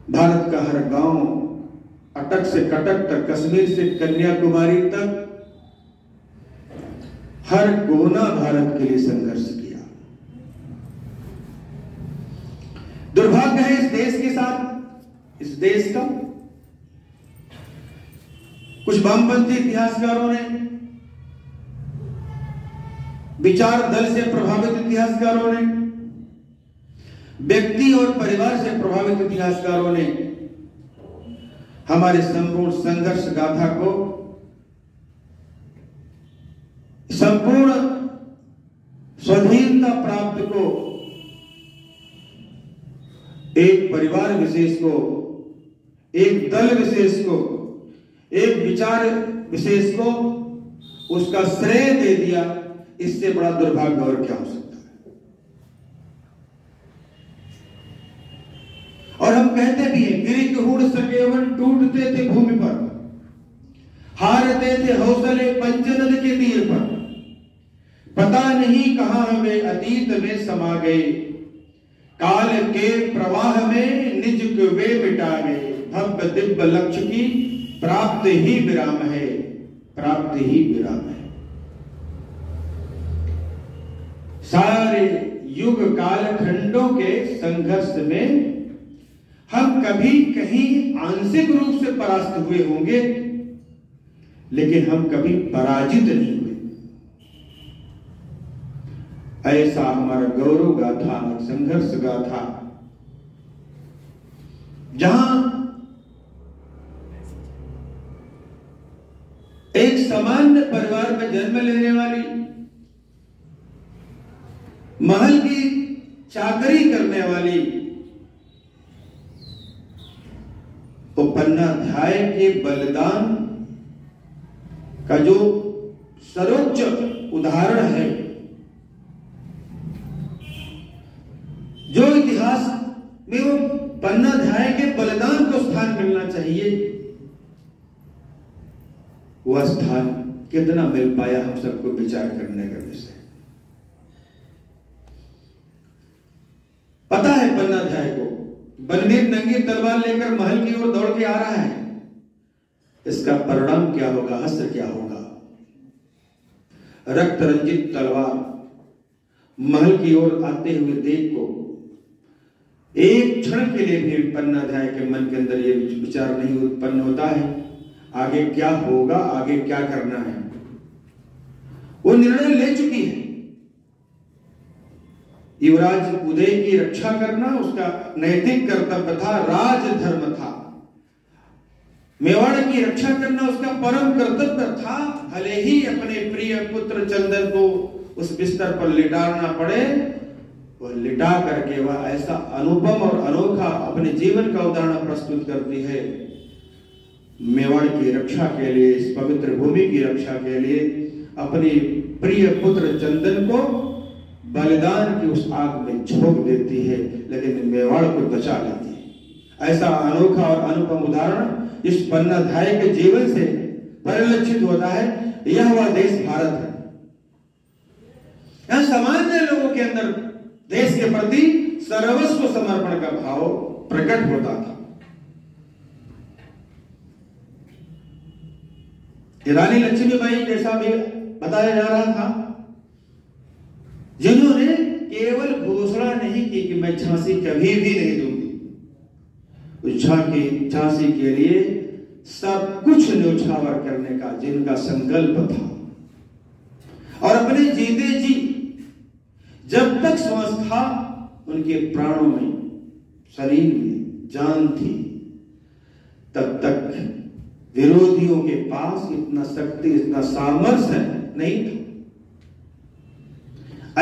भारत का हर गांव, अटक से कटक तक, कश्मीर से कन्याकुमारी तक, हर कोना भारत के लिए संघर्ष किया। दुर्भाग्य है इस देश के साथ, इस देश का कुछ वामपंथी इतिहासकारों ने, विचार दल से प्रभावित इतिहासकारों ने, व्यक्ति और परिवार से प्रभावित इतिहासकारों ने हमारे संपूर्ण संघर्ष गाथा को, संपूर्ण स्वाधीनता प्राप्त को, एक परिवार विशेष को, एक दल विशेष को, एक विचार विशेष को उसका श्रेय दे दिया। इससे बड़ा दुर्भाग्य और क्या हो सकता है। और हम कहते भी हैं, गिरी हुड़ सकेवन टूटते थे भूमि पर, हारते थे हौसले पंचनद के तीर पर, पता नहीं कहां हमें अतीत में समा गए, काल के प्रवाह में निज को वे मिटा गए, भव्य दिव्य लक्ष्य की प्राप्त ही विराम है, प्राप्त ही विराम है। सारे युग काल खंडों के संघर्ष में हम कभी कहीं आंशिक रूप से परास्त हुए होंगे, लेकिन हम कभी पराजित नहीं हुए। ऐसा हमारा गौरव गाथा, संघर्ष गाथा, जहां एक सामान्य परिवार में जन्म लेने वाली, महल की चाकरी करने वाली, तो पन्नाध्याय के बलिदान का जो सर्वोच्च उदाहरण है, जो इतिहास में वो पन्नाध्याय के बलिदान को स्थान मिलना चाहिए, वह स्थान कितना मिल पाया, हम सबको विचार करने का विषय। पता है पन्नाध्याय को, बलवीर नंगी तलवार लेकर महल की ओर दौड़ के आ रहा है, इसका परिणाम क्या होगा, हश्र क्या होगा। रक्त रंजित तलवार महल की ओर आते हुए देख को एक क्षण के लिए भी पन्नाध्याय के मन के अंदर यह विचार नहीं उत्पन्न होता है आगे क्या होगा, आगे क्या करना है। वो निर्णय ले चुकी है, युवराज उदय की रक्षा करना उसका नैतिक कर्तव्य था, राजधर्म था। मेवाड़ की रक्षा करना उसका परम कर्तव्य था, भले ही अपने प्रिय पुत्र चंदन को उस बिस्तर पर लिटाना पड़े, वह लिटा करके वह ऐसा अनुपम और अनोखा अपने जीवन का उदाहरण प्रस्तुत करती है। मेवाड़ की रक्षा के लिए, इस पवित्र भूमि की रक्षा के लिए अपने प्रिय पुत्र चंदन को बलिदान की उस आग में झोंक देती है, लेकिन मेवाड़ को बचा लेती है। ऐसा अनोखा और अनुपम उदाहरण इस पन्नाध्याय के जीवन से परिलक्षित होता है। यह वह देश भारत है। यहां सामान्य लोगों के अंदर देश के प्रति सर्वस्व समर्पण का भाव प्रकट होता था। रानी लक्ष्मीबाई जैसा भी बताया जा रहा था, जिन्होंने केवल घोषणा नहीं की कि मैं झांसी कभी भी नहीं दूंगी, झांसी के लिए सब कुछ न्यौछावर करने का जिनका संकल्प था, और अपने जीते जी जब तक श्वास था उनके प्राणों में, शरीर में जान थी, तब तक विरोधियों के पास इतना शक्ति, इतना सामर्थ्य नहीं था।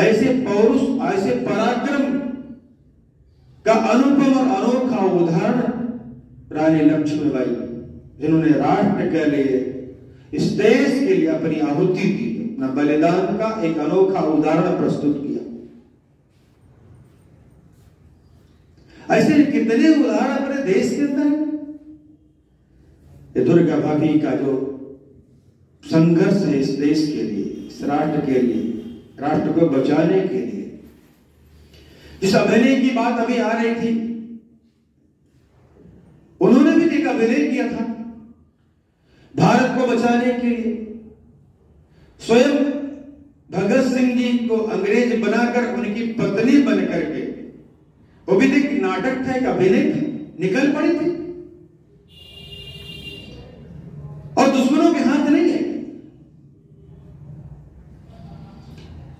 ऐसे पौरुष, ऐसे पराक्रम का अनुपम और अनोखा उदाहरण रानी लक्ष्मीबाई, जिन्होंने राष्ट्र के लिए, इस देश के लिए अपनी आहुति दी, अपना बलिदान का एक अनोखा उदाहरण प्रस्तुत किया। ऐसे कितने उदाहरण अपने देश के अंदर है। ये दुर्गा भाभी का जो संघर्ष है इस देश के लिए, इस राष्ट्र के लिए, राष्ट्र को बचाने के लिए, जिस अभिनय की बात अभी आ रही थी, उन्होंने भी एक अभिनय किया था भारत को बचाने के लिए। स्वयं भगत सिंह जी को अंग्रेज बनाकर उनकी पत्नी बन करके, वो भी एक नाटक था, एक अभिनय था, निकल पड़ी थी। और दुश्मनों के हाथ नहीं है।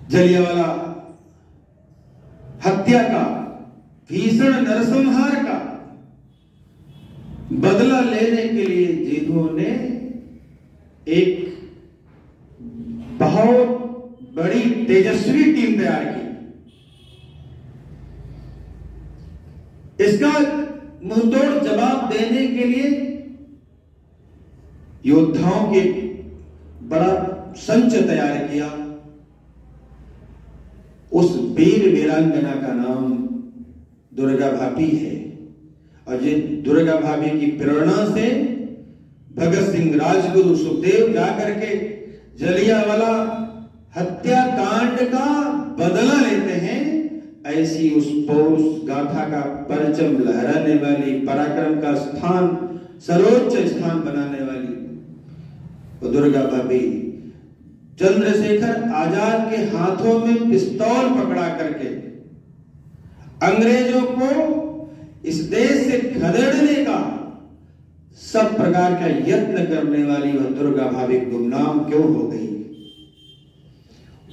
जलियांवाला हत्या का, भीषण नरसंहार का बदला लेने के लिए जिन्होंने एक बहुत बड़ी तेजस्वी टीम तैयार की, इसका मुंहतोड़ जवाब देने के लिए योद्धाओं के बड़ा संच तैयार किया। उस वीर वीरांगना का नाम दुर्गा भाभी है, और ये दुर्गा भाभी की प्रेरणा से भगत सिंह, राजगुरु, सुखदेव जाकर के जलियांवाला हत्याकांड का बदला लेते हैं। ऐसी उस पौरुष गाथा का परचम लहराने वाली, पराक्रम का स्थान, सर्वोच्च स्थान बनाने वाली वो दुर्गा भाभी चंद्रशेखर आजाद के हाथों में पिस्तौल पकड़ा करके अंग्रेजों को इस देश से खदेड़ने का सब प्रकार का यत्न करने वाली वह दुर्गा भाभी गुमनाम क्यों हो गई।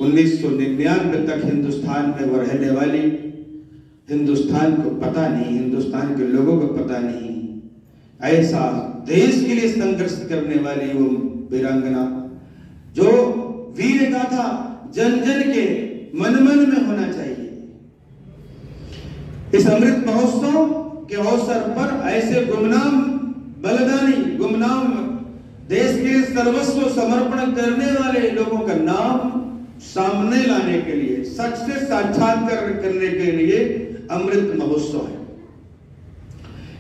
1999 तक हिंदुस्तान में वो रहने वाली, हिंदुस्तान को पता नहीं, हिंदुस्तान के लोगों को पता नहीं, ऐसा देश के लिए संघर्ष करने वाली वो वीरांगना, जो वीर गाथा जन जन के मन मन में होना चाहिए। इस अमृत महोत्सव के अवसर पर ऐसे गुमनाम बलिदानी, गुमनाम देश के सर्वस्व समर्पण करने वाले लोगों का नाम सामने लाने के लिए, सच से साक्षात्कार करने के लिए अमृत महोत्सव है।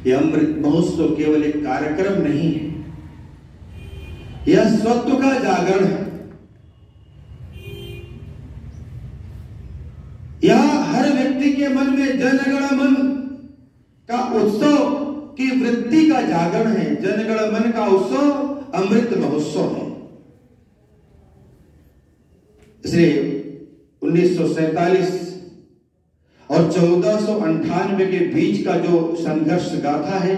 यह अमृत महोत्सव केवल एक कार्यक्रम नहीं है, यह स्वत्व का जागरण है। यह हर व्यक्ति के मन में जनगण मन का उत्सव की वृत्ति का जागरण है। जनगण मन का उत्सव अमृत महोत्सव है। इसलिए 1947 और 1498 के बीच का जो संघर्ष गाथा है,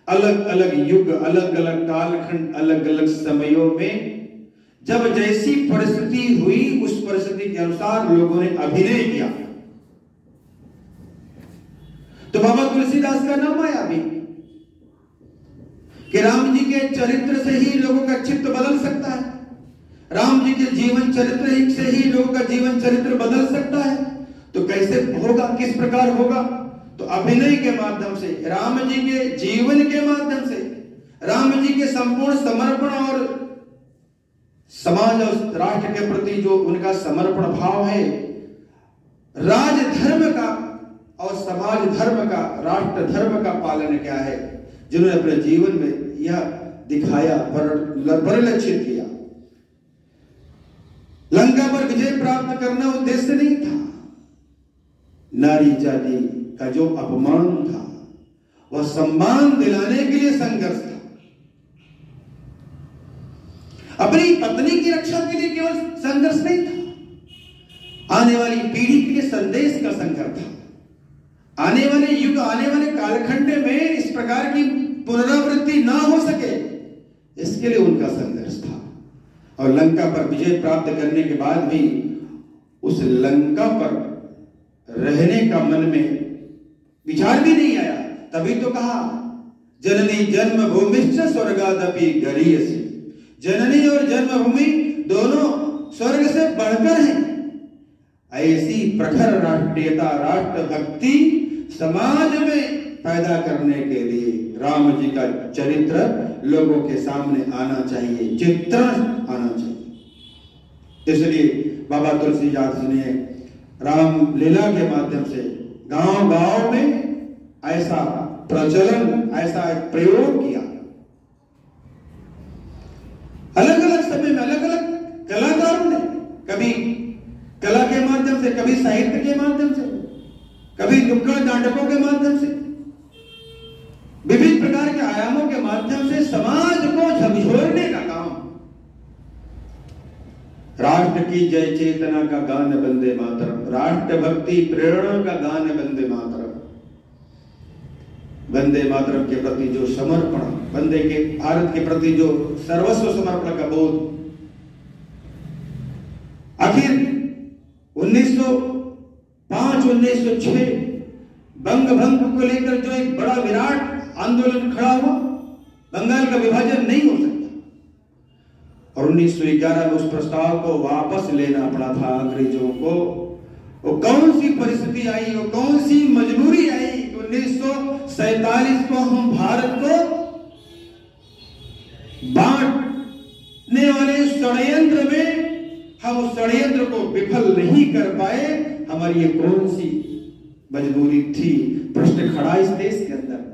अलग अलग युग, अलग अलग कालखंड, अलग अलग समयों में जब जैसी परिस्थिति हुई, उस परिस्थिति के अनुसार लोगों ने अभिनय किया। तो बाबा तुलसीदास का नाम आया अभी कि राम जी के चरित्र से ही लोगों का चित्त बदल सकता है, राम जी के जीवन चरित्र से ही लोगों का जीवन चरित्र बदल सकता है। तो कैसे होगा, किस प्रकार होगा? तो अभिनय के माध्यम से, राम जी के जीवन के माध्यम से, राम जी के संपूर्ण समर्पण और समाज और राष्ट्र के प्रति जो उनका समर्पण भाव है, राजधर्म का और समाज धर्म का, राष्ट्र धर्म का पालन क्या है, जिन्होंने अपने जीवन में यह दिखाया, परिलक्षित किया। लंका पर विजय प्राप्त करना उद्देश्य नहीं था, नारी जाति का जो अपमान था वह सम्मान दिलाने के लिए संघर्ष था। अपनी पत्नी की रक्षा के लिए केवल संघर्ष नहीं था, आने वाली पीढ़ी के लिए संदेश का संघर्ष था। आने वाले युग, आने वाले कालखंड में इस प्रकार की पुनरावृत्ति ना हो सके, इसके लिए उनका संघर्ष था। और लंका पर विजय प्राप्त करने के बाद भी उस लंका पर रहने का मन में विचार भी नहीं आया। तभी तो कहा, जननी जन्मभूमिश्च स्वर्गादपि गरीयसी। जननी और जन्मभूमि दोनों स्वर्ग से बढ़कर हैं। ऐसी प्रखर राष्ट्रीयता, राष्ट्र भक्ति समाज में पैदा करने के लिए राम जी का चरित्र लोगों के सामने आना चाहिए, चित्रण आना चाहिए। इसलिए बाबा तुलसीदास ने राम लीला के माध्यम से गांव गांव में ऐसा प्रचलन, ऐसा एक प्रयोग किया। अलग अलग समय में अलग अलग कलाकारों ने, कभी कला के माध्यम से, कभी साहित्य के माध्यम से, कभी नुक्कड़ नाटकों के माध्यम से, विभिन्न प्रकार के आयामों के माध्यम से समाज को झकझोरने का काम। राष्ट्र की जय चेतना का गान वंदे मातरम, राष्ट्र भक्ति प्रेरणा का गान वंदे मातरम। वंदे मातरम के प्रति जो समर्पण, वंदे के भारत के प्रति जो सर्वस्व समर्पण का बोध। आखिर 1905, 1906 बंग भंग को लेकर जो एक बड़ा विराट आंदोलन खड़ा हुआ, बंगाल का विभाजन नहीं हो सकता, और 1911 में उस प्रस्ताव को वापस लेना पड़ा था अंग्रेजों को। वो कौन सी परिस्थिति आई, वो कौन सी मजबूरी आई कि 1947 को हम भारत को बांटने वाले षड्यंत्र में हम उस षड्यंत्र को विफल नहीं कर पाए। हमारी ये कौन सी मजबूरी थी? प्रश्न खड़ा इस देश के अंदर।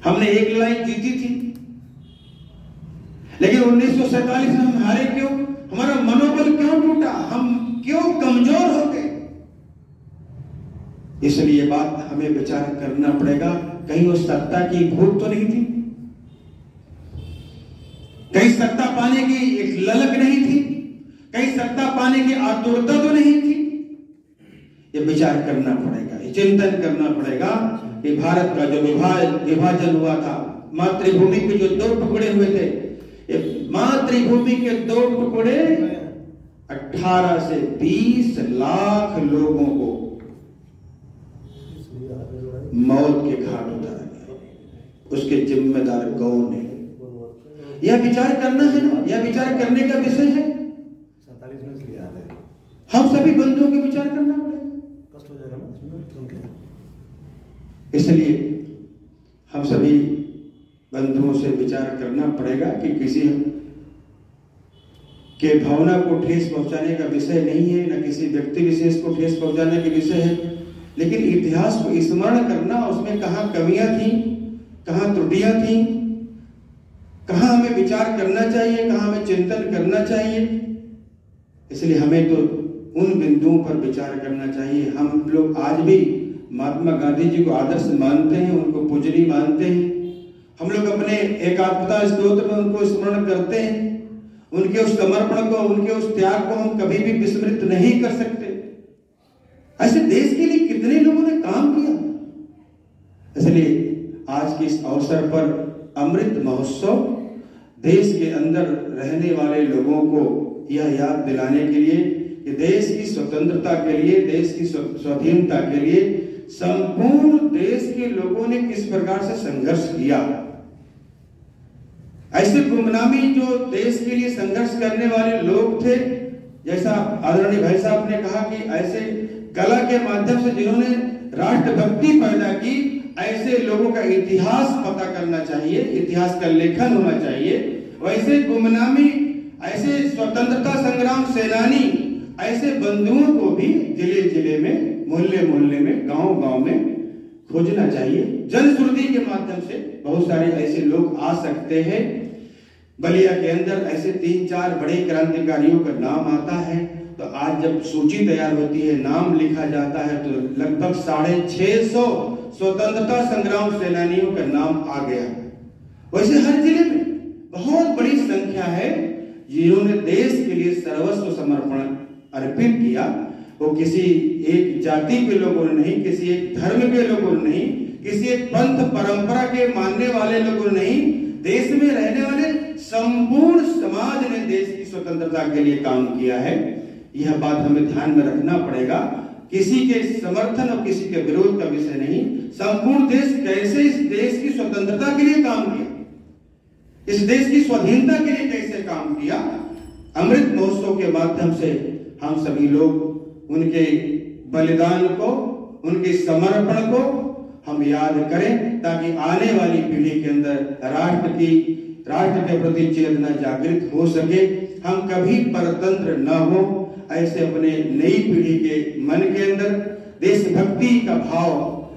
हमने एक लड़ाई जीती थी, लेकिन 1947 में हम हारे क्यों? हमारा मनोबल क्यों टूटा? हम क्यों कमजोर हो गए? इसलिए बात हमें विचार करना पड़ेगा, कहीं वो सत्ता की भूख तो नहीं थी, कहीं सत्ता पाने की एक ललक नहीं थी, कहीं सत्ता पाने की आतुरता तो नहीं थी। ये विचार करना पड़ेगा, ये चिंतन करना पड़ेगा कि भारत का जो विभाजन हुआ था, मातृभूमि के जो 2 टुकड़े हुए थे, ये मातृभूमि के 2 टुकड़े 18 से 20 लाख लोगों को मौत के घाट उतारा गया। उसके जिम्मेदार कौन है? यह विचार करना है ना, यह विचार करने का विषय है। हम सभी बंधुओं को विचार करना पड़ेगा। इसलिए हम सभी बंधुओं से विचार करना पड़ेगा कि किसी के भावना को ठेस पहुंचाने का विषय नहीं है, न किसी व्यक्ति विशेष को ठेस पहुंचाने का विषय है, लेकिन इतिहास को स्मरण करना, उसमें कहां कमियां थी, कहां त्रुटियां थी, कहां हमें विचार करना चाहिए, कहां हमें चिंतन करना चाहिए। इसलिए हमें तो उन बिंदुओं पर विचार करना चाहिए। हम लोग आज भी महात्मा गांधी जी को आदर्श मानते हैं, उनको पूजनीय मानते हैं। हम लोग अपने एकात्मता स्तोत्र में उनको स्मरण करते हैं। उनके उस समर्पण को, उनके उस त्याग को हम कभी भी विस्मृत नहीं कर सकते। ऐसे देश के लिए कितने लोगों ने काम किया। इसलिए आज के इस अवसर पर अमृत महोत्सव देश के अंदर रहने वाले लोगों को यह याद दिलाने के लिए कि देश की स्वतंत्रता के लिए, देश की स्वाधीनता के लिए संपूर्ण देश के लोगों ने किस प्रकार से संघर्ष किया। ऐसे गुमनामी जो देश के लिए संघर्ष करने वाले लोग थे, जैसा आदरणीय भाई साहब ने कहा कि ऐसे कला के माध्यम से जिन्होंने राष्ट्रभक्ति पैदा की, ऐसे लोगों का इतिहास पता करना चाहिए, इतिहास का लेखन होना चाहिए। वैसे गुमनामी, ऐसे स्वतंत्रता संग्राम सेनानी, ऐसे बंधुओं को भी जिले जिले में, मोहल्ले मोहल्ले में, गांव गांव में खोजना चाहिए। जनश्रुति के माध्यम से बहुत सारे ऐसे लोग आ सकते हैं। बलिया के अंदर ऐसे 3-4 बड़े क्रांतिकारियों का नाम आता है, तो आज जब सूची तैयार होती है, नाम लिखा जाता है, तो लगभग 650 स्वतंत्रता संग्राम सेनानियों का नाम आ गया। वैसे हर जिले में बहुत बड़ी संख्या है जिन्होंने देश के लिए सर्वस्व समर्पण अर्पित किया। वो किसी एक जाति के लोगों ने नहीं, किसी एक धर्म के लोगों ने नहीं, किसी एक पंथ परंपरा के मानने वाले लोगों ने नहीं, देश में रहने वाले संपूर्ण समाज ने देश की स्वतंत्रता के लिए काम किया है। यह बात हमें ध्यान में रखना पड़ेगा। किसी के समर्थन और किसी के विरोध का विषय नहीं। संपूर्ण देश कैसे इस देश की स्वतंत्रता के लिए काम किया, इस देश की स्वाधीनता के लिए कैसे काम किया, अमृत महोत्सव के माध्यम से हम सभी लोग उनके बलिदान को, उनके समर्पण को हम याद करें, ताकि आने वाली पीढ़ी के अंदर राष्ट्र के प्रति चेतना जागृत हो सके। हम कभी परतंत्र न हो, ऐसे अपने नई पीढ़ी के मन के अंदर देशभक्ति का भाव,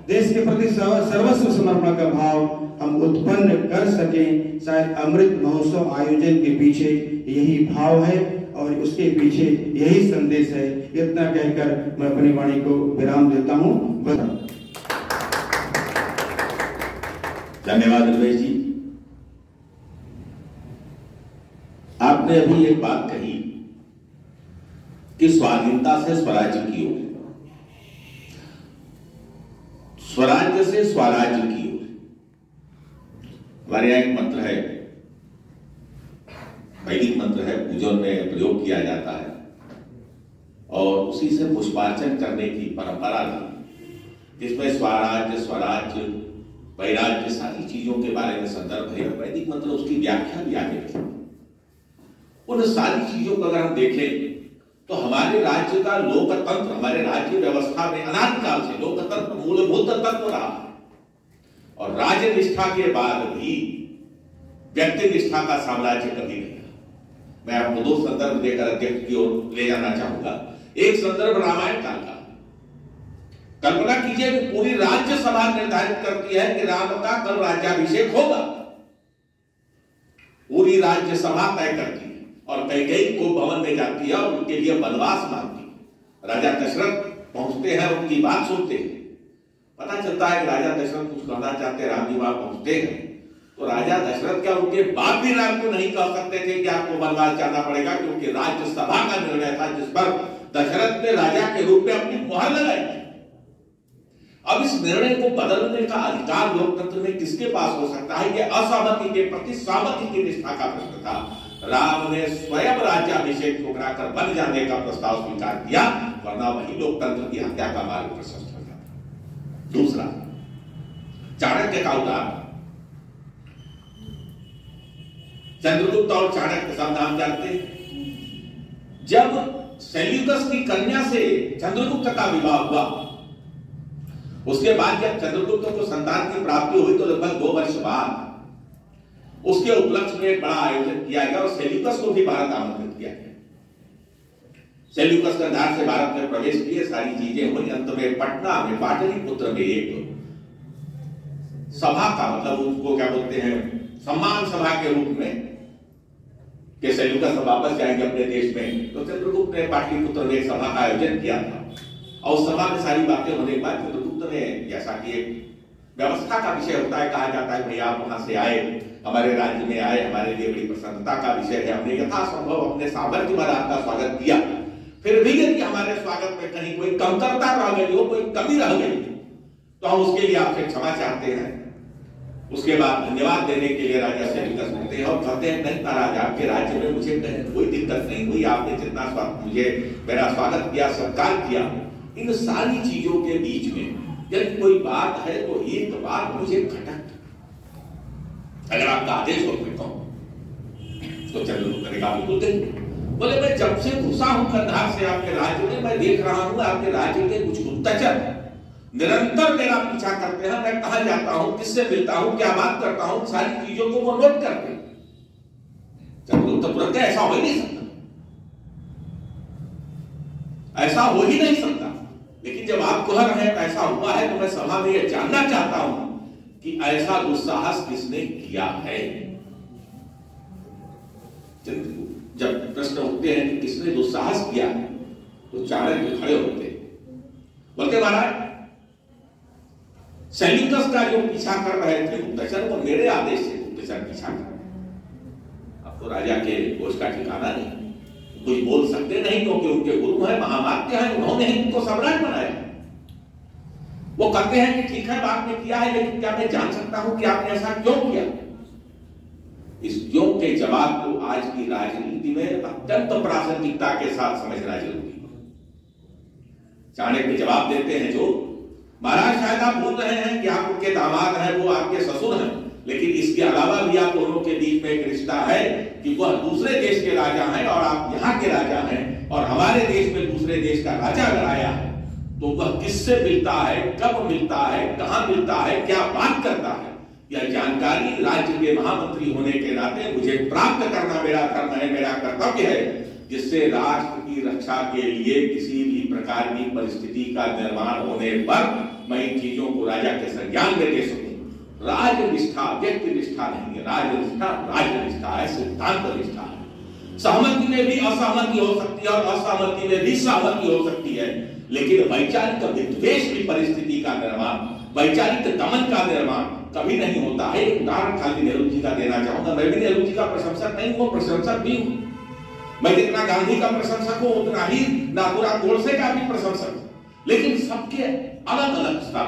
देश के प्रति सर्वस्व समर्पण का भाव हम उत्पन्न कर सकें। शायद अमृत महोत्सव आयोजन के पीछे यही भाव है और उसके पीछे यही संदेश है। इतना कहकर मैं अपनी वाणी को विराम देता हूं। धन्यवाद रमेश जी। आपने अभी एक बात कही कि स्वाधीनता से स्वराज्य की ओर, स्वराज्य से स्वराज्य की ओर। हमारे यहां एक मंत्र है, वैदिक मंत्र है, पूजन में प्रयोग किया जाता है और उसी से पुष्पार्चन करने की परंपरा थी, जिसमें स्वराज्य, स्वराज्य, वैराज्य, सारी चीजों के बारे में संदर्भ है। वैदिक मंत्र उसकी व्याख्या भी आगे है। उन सारी चीजों को अगर हम देखें तो हमारे राज्य का लोकतंत्र, हमारे राज्य व्यवस्था में अनादिकाल से लोकतंत्र मूलभूत तत्व रहा है और राज्य निष्ठा के बाद भी व्यक्ति निष्ठा का साम्राज्य कभी नहीं रहा। मैं आपको 2 संदर्भ देकर अध्यक्ष की ओर ले जाना चाहूंगा। एक संदर्भ रामायण काल का। कल्पना कीजिए कि पूरी राज्य सभा निर्धारित करती है कि राम का कल राज्याभिषेक होगा। पूरी राज्य सभा तय करती है और कैकेयी को भवन में जाती है और उनके लिए वनवास मांगती है। राजा दशरथ पहुंचते हैं, उनकी बात सुनते हैं। पता चलता है कि राजा दशरथ कुछ कहना चाहते, राम जी वहां पहुंचते हैं तो राजा दशरथ क्या उनके बाप भी राम को नहीं कह सकते थे कि आपको वनवास जाना पड़ेगा, क्योंकि राज्यसभा का निर्णय था जिस पर दशरथ ने राजा के रूप में अपनी मुहर लगाई। अब इस निर्णय को बदलने का अधिकार लोकतंत्र में किसके पास हो सकता है? यह असहमति के प्रति सहमति की निष्ठा का प्रश्न था। राम ने स्वयं राज्याभिषेक ठुकरा कर बन जाने का प्रस्ताव स्वीकार किया, वरना वही लोकतंत्र की हत्या का मार्ग प्रशस्त हो जाता। दूसरा, चाणक्य का उदाहरण। चंद्रगुप्त और चाणक्य सब नाम जानते हैं। जब सेल्यूकस की कन्या से चंद्रगुप्त का विवाह हुआ, उसके बाद जब चंद्रगुप्त को संतान की प्राप्ति हुई तो लगभग 2 वर्ष बाद उसके उपलक्ष्य में एक बड़ा आयोजन किया गया और सेल्यूकस को भी भारत आमंत्रित किया गया। सेल्यूकस गंधार से भारत में प्रवेश किए, सारी चीजें हुई। अंत में पटना में पाटलिपुत्र में एक सभा का, मतलब उसको क्या बोलते हैं, सम्मान सभा के रूप में कि सेल्यूकस वापस जाएंगे अपने देश में, तो चंद्रगुप्त ने पाटलिपुत्र में एक सभा का आयोजन किया था। और उस सभा में सारी बातें होने के बाद चंद्रगुप्त ने, जैसा कि एक व्यवस्था का विषय होता है, कहा जाता है भैया आप वहां से आए, हमारे राज्य में आए, हमारे लिए बड़ी प्रसन्नता का विषय है, हमने यथासंभव अपने सामर्थ्य पर आपका स्वागत किया। फिर भी यदि हमारे स्वागत में कहीं कोई कमतरता रह गई हो, कोई कमी रह गई, तो हम उसके लिए आपसे क्षमा चाहते हैं। उसके बाद धन्यवाद देने के लिए राजा सेल्यूकस कहते हैं और कहते हैं, नहीं महाराज, आपके राज्य में मुझे कोई दिक्कत नहीं हुई, आपने जितना मुझे मेरा स्वागत किया, सत्कार किया, इन सारी चीजों के बीच में यदि कोई बात है तो एक बात मुझे खटक, अगर आपका आदेश हो मैं कहूं। तो चंद्रगुप्त ने कहा बिल्कुल देंगे। बोले मैं जब से घुसा हूं गंधार से आपके राज्य में, मैं देख रहा हूं आपके राज्य के कुछ गुप्तचर निरंतर मेरा पीछा करते हैं। मैं कहां जाता हूं, किससे मिलता हूं, क्या बात करता हूं, सारी चीजों को वो नोट करते हैं। चंद्रगुप्त तुरंत ऐसा हो ही नहीं सकता, ऐसा हो ही नहीं सकता। लेकिन जब आप कह रहे हैं ऐसा हुआ है, तो मैं सभा में यह जानना चाहता हूं कि ऐसा दुस्साहस किसने किया है। जब प्रश्न उठते हैं कि किसने दुस्साहस किया है, तो चाणक्य खड़े होते बोलते, महाराज सेल्यूकस का जो पीछा कर रहे थे गुप्तचर, वो मेरे आदेश से गुप्तचर पीछा कर रहे। अब तो राजा के होश का ठिकाना नहीं, कुछ बोल सकते नहीं, क्योंकि उनके गुरु हैं, महामात्य हैं, उन्होंने ही उनको सम्राट बनाया। वो कहते हैं कि ठीक है आपने किया है, लेकिन क्या मैं जान सकता हूं कि आपने ऐसा क्यों किया? इस क्यों के जवाब को आज की राजनीति में अत्यंत प्रासंगिकता के साथ समझना जरूरी है। चाणक्य जवाब देते हैं, जो महाराज शायद आप भूल रहे हैं कि आप उनके दामाद हैं, वो आपके ससुर हैं, लेकिन इसके अलावा भी आप दोनों के बीच में एक रिश्ता है कि वह दूसरे देश के राजा हैं और आप यहाँ के राजा हैं, और हमारे देश में दूसरे देश का राजा अगर आया है तो वह किससे मिलता है, कब मिलता है, कहां मिलता है, क्या बात करता है, यह जानकारी राज्य के महामंत्री होने के नाते मुझे प्राप्त करना मेरा धर्म है, मेरा कर्तव्य है, जिससे राष्ट्र की रक्षा के लिए किसी भी प्रकार की परिस्थिति का निर्माण होने पर मैं इन चीजों को राजा के संज्ञान में दे सकूं। राजनिष्ठा व्यक्ति निष्ठा नहीं है, राजनिष्ठा राजनिष्ठा है, सिद्धांत निष्ठा है। सहमति में भी असहमति हो सकती है और असहमति में भी सहमति हो सकती है, लेकिन वैचारिक विद्वेष की परिस्थिति का निर्माण, वैचारिक दमन का निर्माण कभी नहीं होता है। एक उदाहरण खाली नेहरू जी का देना चाहूंगा। मैं भी नेहरू जी का प्रशंसक नहीं हूं, प्रशंसक भी हूं। मैं जितना गांधी का प्रशंसक हूं उतना ही नाथुराम गोडसे का भी प्रशंसक हूं, लेकिन सबके अलग अलग स्तर।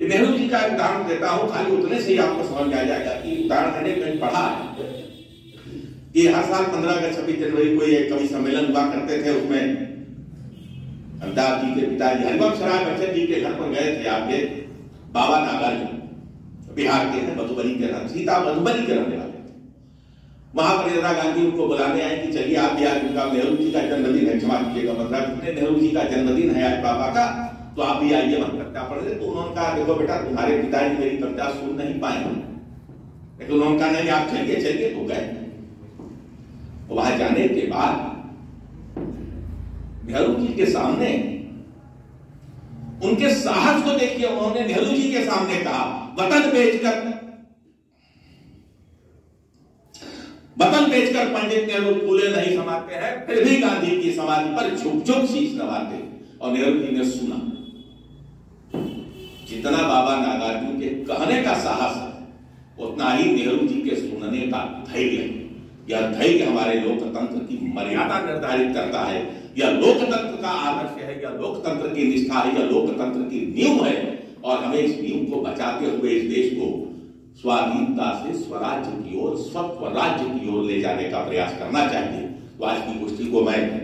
नेहरू जी का उदाहरण देता हूं, खाली उतने से ही आपको समझ में आ जाएगा कि उदाहरण मैंने कहीं पढ़ा है कि हर साल 15 अगस्त 26 जनवरी को एक कवि सम्मेलन हुआ करते थे। उसमें अमिताभ जी के पिताजी हरिवंश राय बच्चन जी के घर पर गए थे आपके बाबा नागार्जुन, बिहार के हैं, मधुबनी के रहने, सीता मधुबनी के रहने वाले थे। वहां पर इंदिरा गांधी उनको बुलाने आए कि चलिए आप भी आज, उनका नेहरू जी का जन्मदिन है, क्षमा कीजिएगा, मतलब नेहरू जी का जन्मदिन है आज बाबा का, तो आप भी आइए, वहां कविता पढ़ रहे। तो उन्होंने कहा देखो बेटा, तुम्हारे पिताजी मेरी कविता सुन नहीं पाएंगे, लेकिन उन्होंने कहा नहीं आप चलिए चलिए, तो गए। वहां जाने के बाद नेहरू जी के सामने उनके साहस को देखिए, उन्होंने नेहरू जी के सामने कहा वतन बेचकर पंडित नेहरू फूले नहीं समाते हैं, फिर भी गांधी की समाधि पर झुक झुक शीश नवाते। और नेहरू जी ने सुना। जितना बाबा नागार्जुन के कहने का साहस है, उतना ही नेहरू जी के सुनने का धैर्य है। यह धैर्य हमारे लोकतंत्र की मर्यादा निर्धारित करता है। यह लोकतंत्र का आदर्श है, यह लोकतंत्र की निष्ठा है, यह लोकतंत्र की नींव है, और हमें इस नींव को बचाते हुए इस देश को स्वाधीनता से स्वराज्य की ओर, स्वराज्य की ओर ले जाने का प्रयास करना चाहिए। तो आज की गोष्ठी को मैं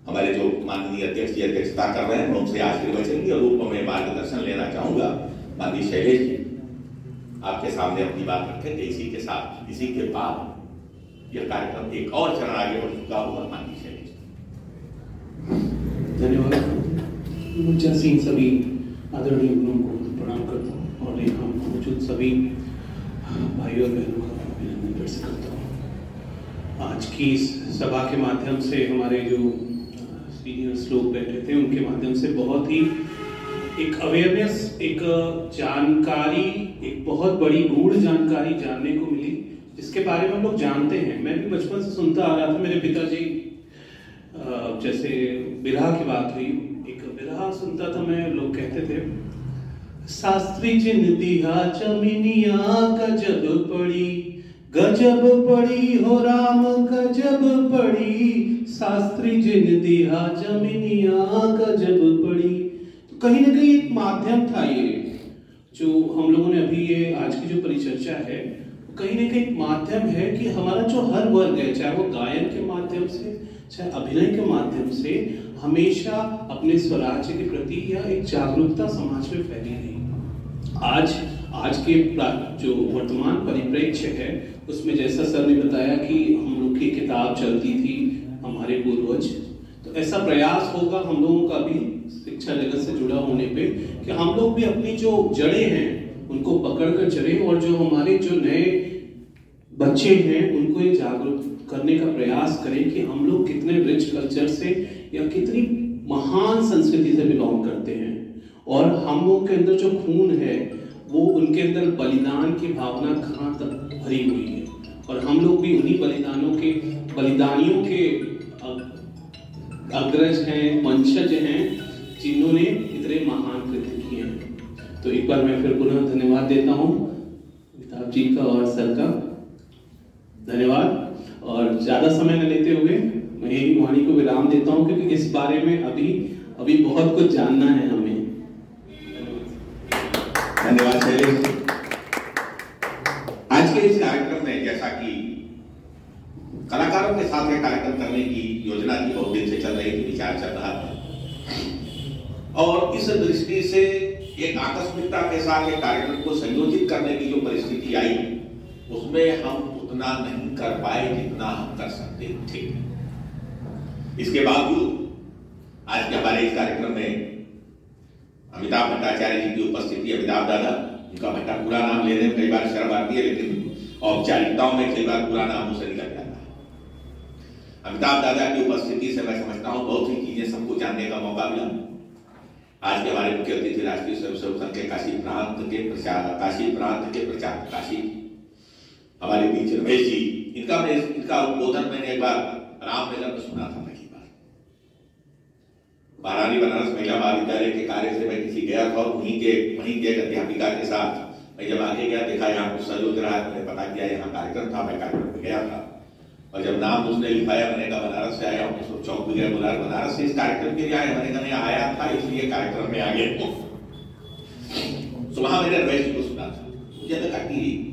हमारे जो माननीय अध्यक्ष जी अध्यक्षता कर रहे हैं, मैं उनसे आशीर्वचन के रूप में मार्गदर्शन लेना चाहूंगा। माननीय शैलेश जी आपके सामने अपनी बात रखेंगे। इसी के साथ, इसी के बाद यह कार्यक्रम एक और चरण आगे बढ़ चुका होगा। माननीय शैलेश, धन्यवाद। मुझे सभी आदरणीय गुरुओं को प्रणाम करता हूँ और यहाँ मौजूद सभी भाइयों और बहनों का अभिनंदन करता हूँ। आज की इस सभा के माध्यम से हमारे जो सीनियर्स लोग बैठे थे, उनके माध्यम से बहुत ही एक अवेयरनेस, एक जानकारी, एक बहुत बड़ी गूढ़ जानकारी जानने को मिली, जिसके बारे में हम लोग जानते हैं। मैं भी बचपन से सुनता आ रहा था। मेरे पिताजी जैसे बिरहा की बात हुई, एक बिरहा सुनता था मैं, लोग कहते थे शास्त्री जिन दिया जमीनिया गजब पड़ी हो राम गजब पड़ी, शास्त्री जिन दिया जमीनिया गजब पड़ी। तो कहीं ना कहीं एक माध्यम था ये, जो हम लोगों ने अभी ये आज की जो परिचर्चा है, कहीं ना कहीं माध्यम है कि हमारा जो हर वर्ग है, चाहे वो गायन के माध्यम से, चाहे अभिनय के माध्यम से, हमेशा अपने स्वराज्य के प्रति या एक जागरूकता समाज में फैली रही। आज के जो वर्तमान परिप्रेक्ष्य है, उसमें जैसा सर ने बताया कि हम लोग की किताब चलती थी, हमारे पूर्वज, तो ऐसा प्रयास होगा हम लोगों का भी शिक्षा जगत से जुड़ा होने पे कि हम लोग भी अपनी जो जड़ें हैं उनको पकड़ कर चलें, और जो हमारे जो नए बच्चे हैं उनको ये जागरूक करने का प्रयास करें कि हम लोग कितने रिच कल्चर से या कितनी महान संस्कृति से बिलोंग करते हैं, और हम लोग के अंदर जो खून है वो उनके अंदर बलिदान की भावना कहाँ तक भरी हुई है, और हम लोग भी उन्हीं बलिदानियों के अग्रज हैं, वंशज हैं, जिन्होंने इतने महान कृत्य किए हैं। तो एक बार मैं फिर पुनः धन्यवाद देता हूँ अमिताभ जी का और सर का। धन्यवाद। और ज्यादा समय न लेते हुए मैं यही वाणी को विराम देता हूँ, क्योंकि इस बारे में अभी बहुत कुछ जानना है हमें। धन्यवाद शैलेश। आज के इस कार्यक्रम में जैसा कि कलाकारों के साथ एक कार्यक्रम करने की योजना की बहुत दिन से चल रही थी, विचार चल रहा था, और इस दृष्टि से एक आकस्मिकता के साथ एक कार्यक्रम को संयोजित करने की जो परिस्थिति आई, उसमें हम उतना नहीं कर पाए जितना हम कर सकते थे। इसके बावजूद आज के हमारे इस कार्यक्रम में अमिताभ भट्टाचार्य जी की उपस्थिति, अमिताभ दादा, उनका भट्टा पूरा नाम लेने में कई बार शर्म आती है, लेकिन औपचारिकताओं में कई बार पूरा नाम मुझसे निकल जाता है। अमिताभ दादा की उपस्थिति से मैं समझता हूँ बहुत सी चीजें सबको जानने का मौका मिला। आज के हमारे मुख्य अतिथि राष्ट्रीय स्वयंसेवक संघ के काशी प्रांत के प्रचार काशी हमारे बीच रमेश जी, इनका उद्बोधन मैंने एक बार रामनगर में सुना था पहली बार। महारानी बनारस महिला महाविद्यालय के कार्य से मैं किसी गया था, और वहीं के एक अध्यापिका के साथ मैं जब आगे गया, देखा यहाँ कुछ सजोज रहा है, मैंने पता किया यहाँ कार्यक्रम था, मैं कार्यक्रम में गया था, और जब नाम उसने लिखाया, मैंने कहा बनारस से आया हूँ, चौक भी गया, बनारस से इस कार्यक्रम के लिए आया, मैंने कहा आया था इसलिए कार्यक्रम में आ गया। तो वहां मैंने रमेश जी को सुना था, मुझे लगा कि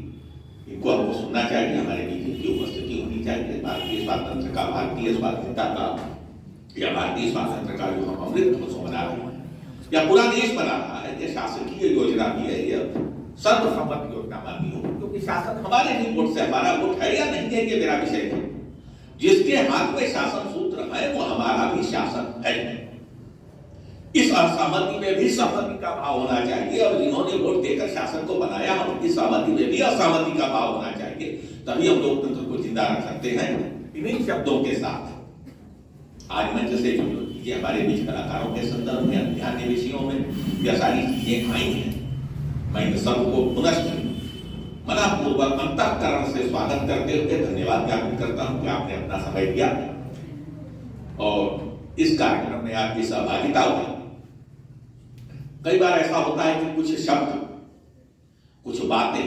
इनको हमको सुनना चाहिए, हमारे बीच इनकी उपस्थिति होनी चाहिए। भारतीय स्वातंत्र का, भारतीय स्वाधीनता का या भारतीय स्वातंत्र का जो हम अमृत महोत्सव मना रहे हैं, या पूरा देश मना रहा है, यह शासकीय योजना भी है, यह सर्वसम्मत योजना मानी हो, क्योंकि शासन हमारे ही वोट से, हमारा वोट है या नहीं है ये मेरा विषय है। जिसके हाथ में शासन सूत्र है वो हमारा भी शासन है। इस असहमति में भी सहमति का भाव होना चाहिए, और जिन्होंने वोट देकर शासन को बनाया, उनकी सहमति में भी असहमति का भाव होना चाहिए, तभी हम लोकतंत्र को जिंदा रख सकते हैं। इन्हीं शब्दों के साथ आज मंच से जो चीजें हमारे बीच कलाकारों के संदर्भ में, अन्य विषयों में यह सारी चीजें आई हैं, मैं इन सबको पुनः मनपूर्वक अंतःकरण से स्वागत करते हुए धन्यवाद ज्ञापित करता हूं कि आपने अपना समय दिया और इस कार्यक्रम में आपकी सहभागिता हुई। कई बार ऐसा होता है कि कुछ शब्द, कुछ बातें,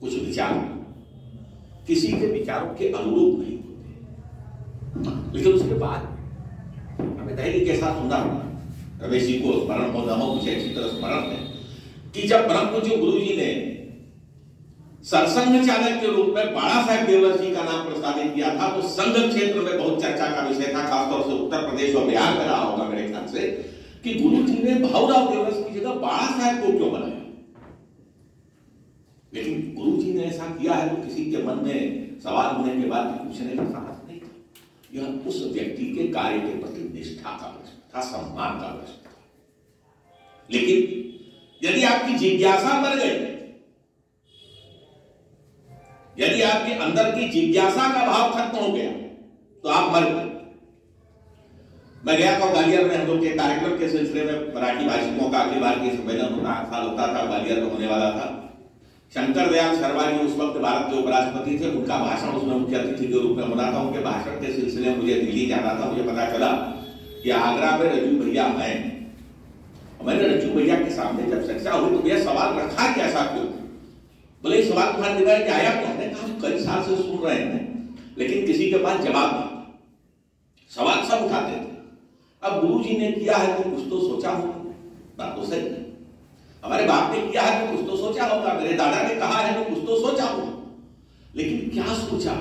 कुछ विचार किसी के विचारों के अनुरूप नहीं होते, लेकिन उसके बाद हमें धैर्य के साथ सुनना होगा। रमेश जी को स्मरण हो न हो, मुझे अच्छी तरह स्मरण है कि जब परम पूज्य गुरु जी ने सरसंघ चालक के रूप में बाला साहेब देवर जी का नाम प्रस्तावित किया था, तो संघ क्षेत्र में बहुत चर्चा का विषय था, खासतौर से उत्तर प्रदेश और बिहार में रहा होगा मेरे ख्याल से, कि गुरु जी ने भाऊराव देवरस की जगह बाला साहेब को क्यों बनाया। लेकिन गुरु जी ने ऐसा किया है तो किसी के मन में सवाल होने के बाद पूछने का साहस नहीं था। यह उस व्यक्ति के कार्य के प्रति निष्ठा का प्रश्न था, सम्मान का प्रश्न था। लेकिन यदि आपकी जिज्ञासा मर गई, यदि आपके अंदर की जिज्ञासा का भाव खत्म हो गया, तो आप मर गए। मैं गया था ग्वालियर में, हम लोग के कार्यक्रम के सिलसिले में मराठी भाषिकों का अगली बार की सम्मेलन होता था, ग्वालियर में होने वाला था। शंकर दयाल शर्मा जी उस वक्त भारत के उपराष्ट्रपति थे, उनका भाषण उसमें मुख्य अतिथि के रूप में होना था। उनके भाषण के सिलसिले में मुझे दिल्ली जाना था। मुझे पता चला कि आगरा में रज्जू भैया हैं। मैंने रज्जू भैया के सामने जब चर्चा हुई तो भैया सवाल रखा कि ऐसा क्यों? बोले सवाल तुम्हारे दिमाग में आया क्या? हमने कहा कई साल से सुन रहे हैं, लेकिन किसी के पास जवाब नहीं। सवाल सब उठाते थे। अब गुरु जी ने किया है तो कुछ तो सोचा होगा, बात तो सही है। हमारे बाप ने किया है तो कुछ तो सोचा होगा, मेरे दादा ने कहा है तो कुछ तो सोचा होगा। लेकिन क्या सोचा,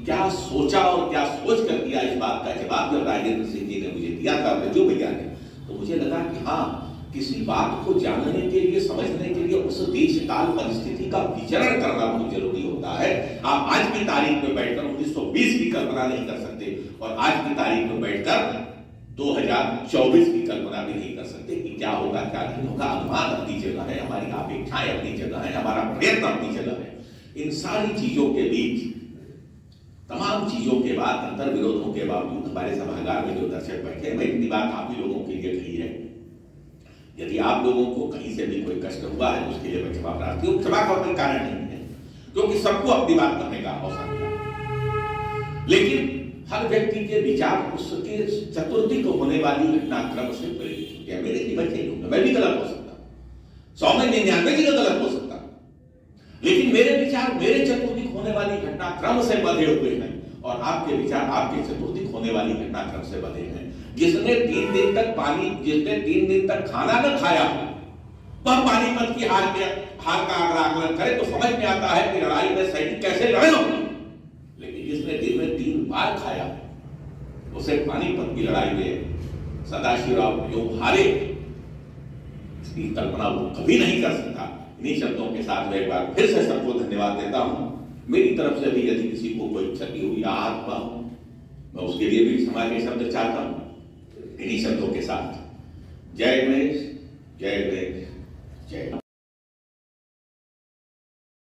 क्या सोचा और क्या सोच कर दिया, इस बात का जवाब जब राजेंद्र सिंह जी ने मुझे दिया था, रज्जू भैया ने, तो मुझे लगा कि हाँ, किसी बात को जानने के लिए, समझने के लिए उस देश काल परिस्थिति का विचरण करना बहुत जरूरी होता है। आप आज की तारीख में बैठकर 1920 की कल्पना नहीं कर सकते और आज की तारीख में बैठकर 2024 की कल्पना भी नहीं कर सकते कि क्या होगा क्या नहीं होगा। अनुमान अपनी जगह है, हमारी अपेक्षाएं अपनी जगह है, हमारा प्रयत्न अपनी जगह है। इन सारी चीजों के बीच, तमाम चीजों के बाद, अंतर विरोधों के बावजूद हमारे सभागार में जो दर्शक बैठे, मैं इतनी बात आप ही लोगों के लिए कही है। यदि आप लोगों को कहीं से भी कोई कष्ट हुआ है उसके लिए मैं क्षमा प्रार्थी हूं। क्षमा का कोई कारण नहीं है, क्योंकि सबको अपनी बात करने का अवसर मिला। लेकिन हर व्यक्ति के विचार उसके चतुर्थी को होने वाली घटनाक्रम से प्रेरित होते हैं। मेरे जीवन से होगा, मैं भी गलत हो सकता, 100 में 99 जगह गलत हो सकता, लेकिन मेरे विचार मेरे चतुर्थी होने वाली घटनाक्रम से बंधे हुए हैं और आपके विचार आपके चतुर्थी होने वाली घटनाक्रम से बंधे हैं। जिसने 3 दिन तक खाना न खाया, वह पानीपत की हार का अगर आकलन करे तो समझ में आता है कि लड़ाई में सैनिक कैसे लड़े होंगे। लेकिन जिसने दिन में 3 बार खाया, उसे पानीपत की लड़ाई में सदाशिवराव क्यों हारे, इसकी कल्पना वो कभी नहीं कर सकता। इन्हीं शब्दों के साथ मैं एक बार फिर से सबको धन्यवाद देता हूं। मेरी तरफ से भी यदि किसी को कोई क्षति हुई या आहत हुआ, मैं उसके लिए भी क्षमा के शब्द चाहता हूं। इन्हीं शब्दों के साथ जय गणेश, जय गणेश, जय